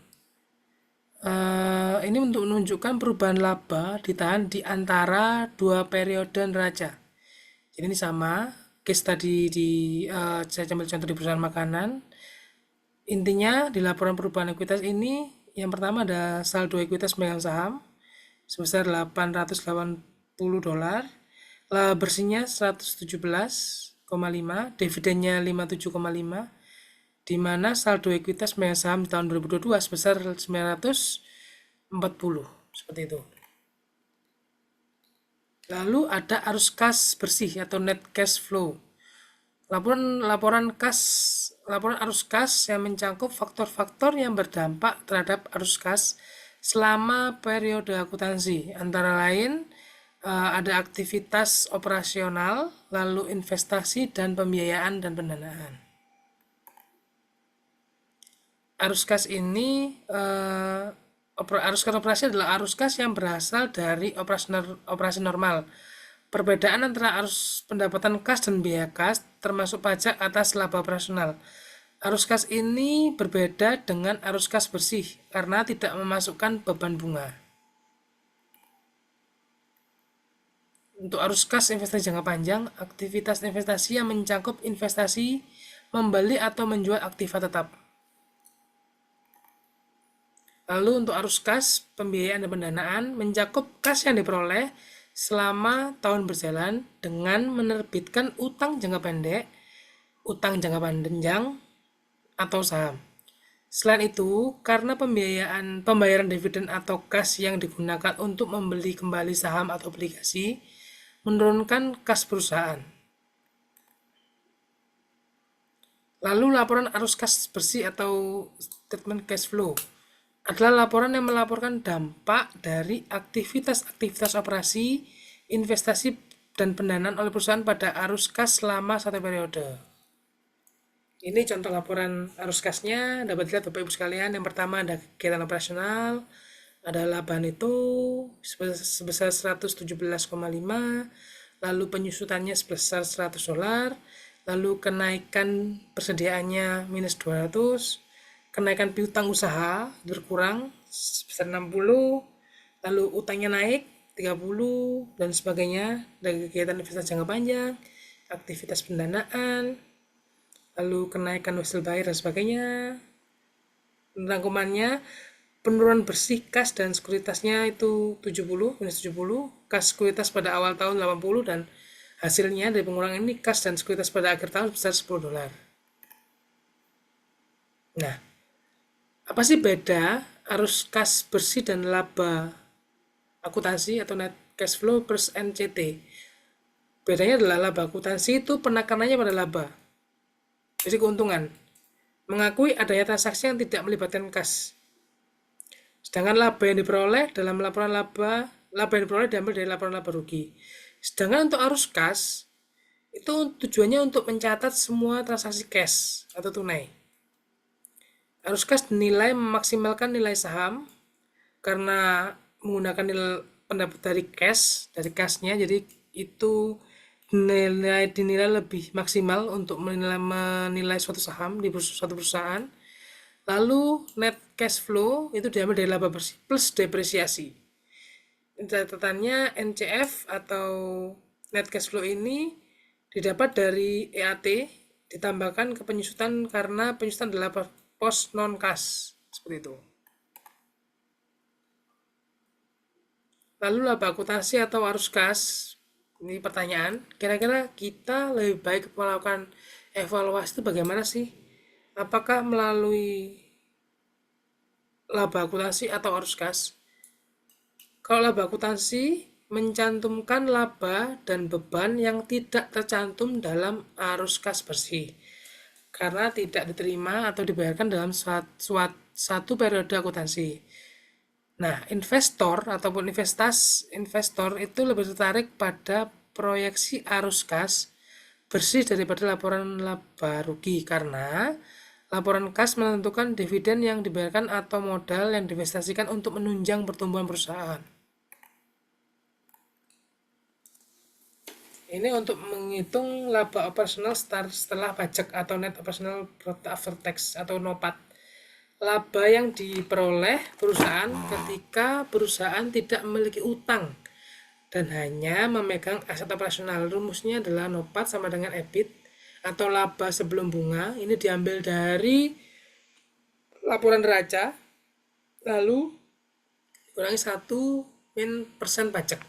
Ini untuk menunjukkan perubahan laba ditahan di antara dua periode neraca. Jadi ini sama case tadi saya ambil contoh di perusahaan makanan. Intinya di laporan perubahan ekuitas ini yang pertama ada saldo ekuitas pemegang saham sebesar $880, laba bersihnya 117,5, dividennya 57,5, di mana saldo ekuitas pemegang saham di tahun 2022 sebesar 940, seperti itu. Lalu ada arus kas bersih atau net cash flow. Laporan arus kas yang mencakup faktor-faktor yang berdampak terhadap arus kas selama periode akuntansi, antara lain ada aktivitas operasional, lalu investasi dan pembiayaan dan pendanaan. Arus kas ini arus kas operasi adalah arus kas yang berasal dari operasi normal. Perbedaan antara arus pendapatan kas dan biaya kas termasuk pajak atas laba operasional. Arus kas ini berbeda dengan arus kas bersih karena tidak memasukkan beban bunga. Untuk arus kas investasi jangka panjang, aktivitas investasi yang mencakup investasi, membeli atau menjual aktiva tetap. Lalu untuk arus kas, pembiayaan dan pendanaan mencakup kas yang diperoleh selama tahun berjalan dengan menerbitkan utang jangka pendek, utang jangka panjang, atau saham. Selain itu, karena pembayaran dividen atau kas yang digunakan untuk membeli kembali saham atau obligasi, menurunkan kas perusahaan. Lalu laporan arus kas bersih atau statement cash flow adalah laporan yang melaporkan dampak dari aktivitas operasi, investasi, dan pendanaan oleh perusahaan pada arus kas selama satu periode. Ini contoh laporan arus kasnya, dapat dilihat Bapak Ibu sekalian. Yang pertama ada kegiatan operasional, ada laba neto sebesar 117,5, lalu penyusutannya sebesar $100, lalu kenaikan persediaannya minus 200, kenaikan piutang usaha berkurang sebesar 60, lalu utangnya naik 30 dan sebagainya dari kegiatan investasi jangka panjang, aktivitas pendanaan, lalu kenaikan wholesale buyer dan sebagainya. Rangkumannya, penurunan bersih kas dan sekuritasnya itu 70, minus 70, kas sekuritas pada awal tahun 80, dan hasilnya dari pengurangan ini kas dan sekuritas pada akhir tahun sebesar $10. Nah, apa sih beda arus kas bersih dan laba akuntansi atau net cash flow plus NCT. Bedanya adalah laba akuntansi itu penekanannya pada laba, jadi keuntungan, mengakui adanya transaksi yang tidak melibatkan kas. Sedangkan laba yang diperoleh dalam laporan laba yang diperoleh diambil dari laporan laba rugi. Sedangkan untuk arus kas, itu tujuannya untuk mencatat semua transaksi cash atau tunai. Arus kas dinilai memaksimalkan nilai saham karena menggunakan nilai pendapat dari cashnya, jadi itu dinilai lebih maksimal untuk menilai suatu saham di suatu perusahaan. Lalu net cash flow itu diambil dari laba bersih plus depresiasi. Catatannya NCF atau net cash flow ini didapat dari EAT ditambahkan ke penyusutan karena penyusutan adalah pos non kas, seperti itu. Lalu laba akuntansi atau arus kas, ini pertanyaan, kira-kira kita lebih baik melakukan evaluasi itu bagaimana sih? Apakah melalui laba akuntansi atau arus kas? Kalau laba akuntansi mencantumkan laba dan beban yang tidak tercantum dalam arus kas bersih karena tidak diterima atau dibayarkan dalam satu periode akuntansi. Nah, investor ataupun investor itu lebih tertarik pada proyeksi arus kas bersih daripada laporan laba rugi karena laporan kas menentukan dividen yang dibayarkan atau modal yang diinvestasikan untuk menunjang pertumbuhan perusahaan. Ini untuk menghitung laba operasional setelah pajak atau net operational profit after tax atau NOPAT. Laba yang diperoleh perusahaan ketika perusahaan tidak memiliki utang dan hanya memegang aset operasional. Rumusnya adalah NOPAT sama dengan EBIT atau laba sebelum bunga. Ini diambil dari laporan neraca lalu kurangi 1% pajak.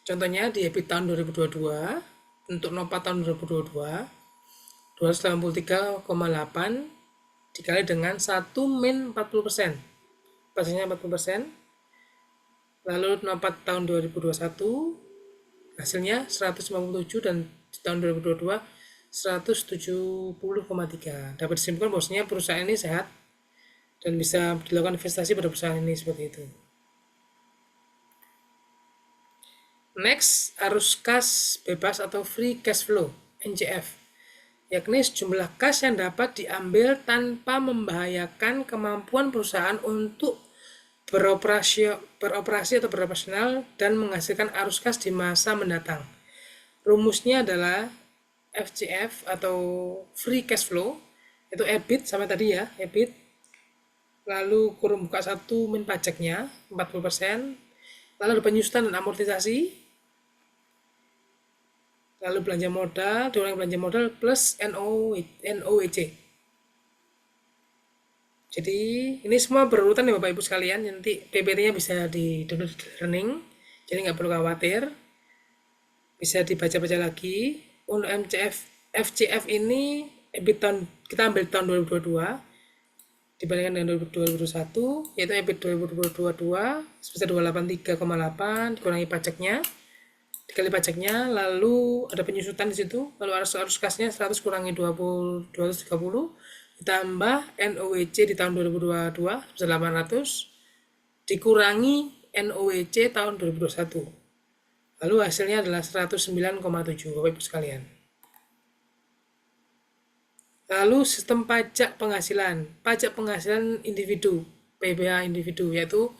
Contohnya di EBIT tahun 2022 untuk NOPAT tahun 2022 283,8 dikali dengan 1 min 40%, pajaknya 40%. Lalu NOPAT tahun 2021 hasilnya 157 dan di tahun 2022 170,3. Dapat disimpulkan bahwasanya perusahaan ini sehat dan bisa dilakukan investasi pada perusahaan ini seperti itu. Next, arus kas bebas atau free cash flow (NCF), yakni sejumlah kas yang dapat diambil tanpa membahayakan kemampuan perusahaan untuk beroperasi atau beroperasional dan menghasilkan arus kas di masa mendatang. Rumusnya adalah FCF atau free cash flow, itu EBIT sama tadi ya, EBIT, lalu kurung buka 1 min pajaknya 40%, lalu ada penyusutan dan amortisasi, lalu belanja modal, dikurangi belanja modal plus NOWC. Jadi ini semua berurutan ya Bapak Ibu sekalian, nanti PPT-nya bisa di-download di learning, jadi nggak perlu khawatir, bisa dibaca-baca lagi. Untuk FCF ini EBIT tahun, kita ambil tahun 2022 dibandingkan dengan 2021, yaitu EBIT 2022 sebesar 283,8 dikurangi pajaknya, dikali pajaknya, lalu ada penyusutan di situ, lalu arus kasnya 100 kurangi 230 ditambah NOWC di tahun 2022 sebesar 800 dikurangi NOWC tahun 2021. Lalu hasilnya adalah 109,7 Bapak Ibu sekalian. Lalu sistem pajak penghasilan individu, PBH individu, yaitu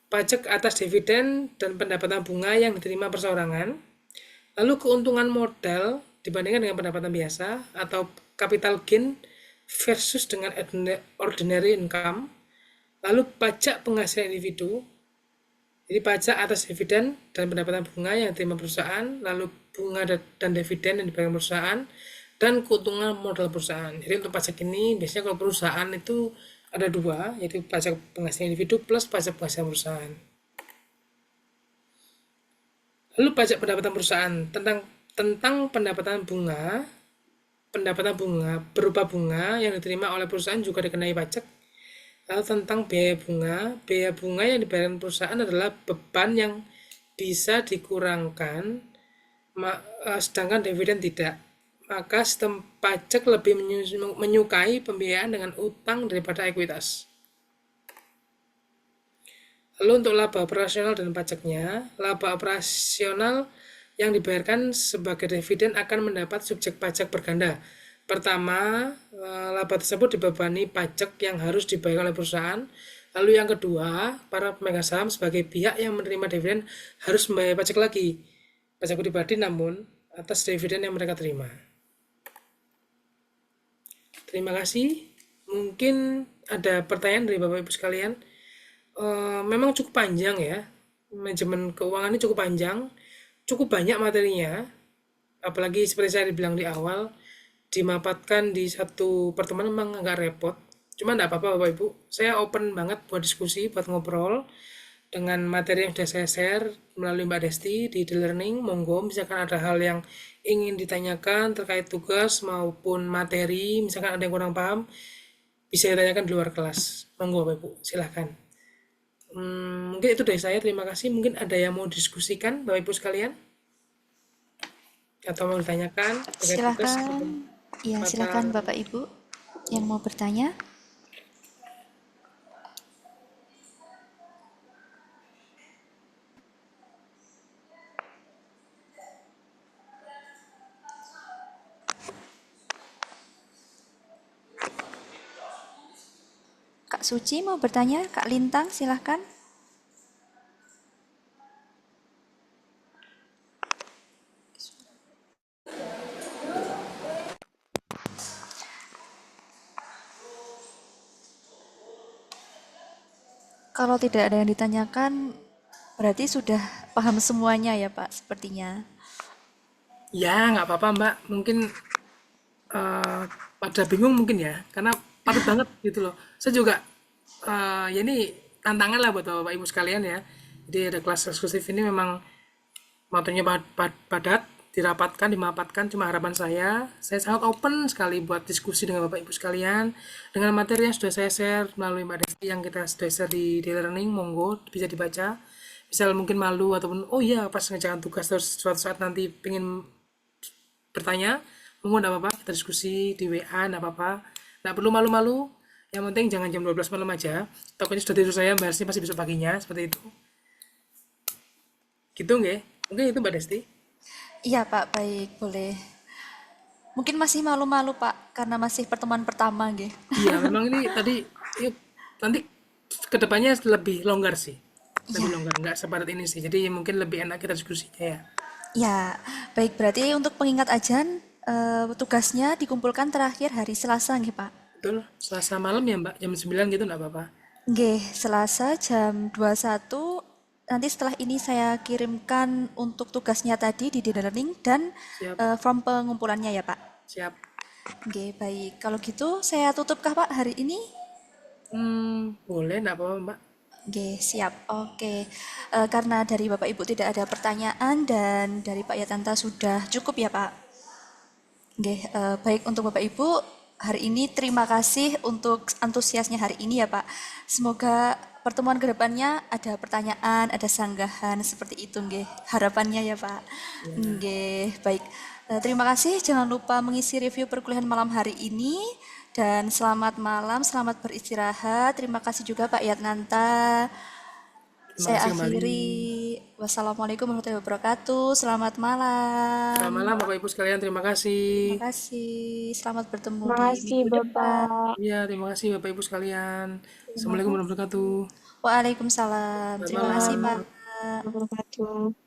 pajak atas dividen dan pendapatan bunga yang diterima perseorangan. Lalu keuntungan modal dibandingkan dengan pendapatan biasa atau capital gain versus dengan ordinary income. Lalu pajak penghasilan individu, jadi pajak atas dividen dan pendapatan bunga yang diterima perusahaan, lalu bunga dan dividen yang dibayar perusahaan, dan keuntungan modal perusahaan. Jadi untuk pajak ini biasanya kalau perusahaan itu ada dua, yaitu pajak penghasilan individu plus pajak penghasilan perusahaan. Lalu pajak pendapatan perusahaan tentang pendapatan bunga berupa bunga yang diterima oleh perusahaan juga dikenai pajak. Lalu tentang biaya bunga yang dibayarkan perusahaan adalah beban yang bisa dikurangkan, sedangkan dividen tidak. Maka sistem pajak lebih menyukai pembiayaan dengan utang daripada ekuitas. Lalu untuk laba operasional dan pajaknya, laba operasional yang dibayarkan sebagai dividen akan mendapat subjek pajak berganda. Pertama, laba tersebut dibebani pajak yang harus dibayar oleh perusahaan. Lalu yang kedua, para pemegang saham sebagai pihak yang menerima dividen harus membayar pajak lagi. Pajak pribadi namun atas dividen yang mereka terima. Terima kasih. Mungkin ada pertanyaan dari Bapak Ibu sekalian. Memang cukup panjang ya. Manajemen keuangan ini cukup panjang, cukup banyak materinya. Apalagi seperti saya bilang di awal, dimapatkan di satu pertemuan memang agak repot. Cuma enggak apa-apa Bapak Ibu. Saya open banget buat diskusi, buat ngobrol dengan materi yang sudah saya share melalui Mbak Desti di e-learning. Monggo misalkan ada hal yang ingin ditanyakan terkait tugas maupun materi, misalkan ada yang kurang paham, bisa ditanyakan di luar kelas. Monggo Bapak Ibu, silahkan. Mungkin itu dari saya, terima kasih. Mungkin ada yang mau diskusikan Bapak Ibu sekalian? Atau mau ditanyakan terkait tugas? Silakan. Iya, silakan Bapak Ibu yang mau bertanya. Kak Suci mau bertanya, Kak Lintang silahkan. Kalau tidak ada yang ditanyakan, berarti sudah paham semuanya ya Pak, sepertinya. Ya, nggak apa-apa Mbak. Mungkin pada bingung mungkin ya, karena patut banget gitu loh. Saya juga ya ini tantangan lah buat Bapak Ibu sekalian ya. Jadi ada kelas eksklusif ini memang materinya padat, dirapatkan, dimapatkan. Cuma harapan saya sangat open sekali buat diskusi dengan Bapak Ibu sekalian. Dengan materi yang sudah saya share melalui Mbak Desti yang kita sudah share di e-learning, monggo bisa dibaca. Misal mungkin malu ataupun oh iya pas ngerjakan tugas terus suatu saat nanti pengen bertanya, monggo enggak apa-apa, kita diskusi di WA enggak apa-apa. Enggak perlu malu-malu. Yang penting jangan jam 12 malam aja. Takutnya sudah tidur saya, bahasnya pasti besok paginya, seperti itu. Gitu nggih? Mungkin itu Mbak Desti. Iya Pak, baik, boleh. Mungkin masih malu-malu Pak, karena masih pertemuan pertama gitu. Iya, memang ini tadi yuk, nanti kedepannya lebih longgar sih. Lebih longgar, nggak sepadat ini sih. Jadi mungkin lebih enak kita diskusinya ya. Ya, baik, berarti untuk pengingat ajan, tugasnya dikumpulkan terakhir hari Selasa nggih Pak. Betul, Selasa malam ya Mbak, jam 9 gitu nggak apa-apa. Nggih, Selasa jam 21. Nanti setelah ini saya kirimkan untuk tugasnya tadi di e-learning dan Siap, form pengumpulannya ya Pak. siap. Oke, baik. Kalau gitu saya tutupkah Pak hari ini? Boleh nggak apa-apa Mbak. Oke, siap. Oke. Karena dari Bapak Ibu tidak ada pertanyaan dan dari Pak Yatanta sudah cukup ya Pak. Oke, baik untuk Bapak Ibu, hari ini terima kasih untuk antusiasnya hari ini ya Pak. Semoga pertemuan kedepannya ada pertanyaan, ada sanggahan seperti itu nggih. Harapannya ya Pak. Nggih, baik. Terima kasih, jangan lupa mengisi review perkuliahan malam hari ini dan selamat malam, selamat beristirahat. Terima kasih juga Pak Yatnanta. Terima Saya kasih kembali. akhiri. Wassalamualaikum warahmatullahi wabarakatuh. Selamat malam. Selamat malam Bapak Ibu sekalian, terima kasih. Terima kasih. Selamat bertemu Terima di kasih minggu depan. Bapak. Iya, terima kasih Bapak Ibu sekalian. Assalamualaikum warahmatullahi wabarakatuh. Waalaikumsalam. Selamat Terima kasih malam. Pak. Wabarakatuh.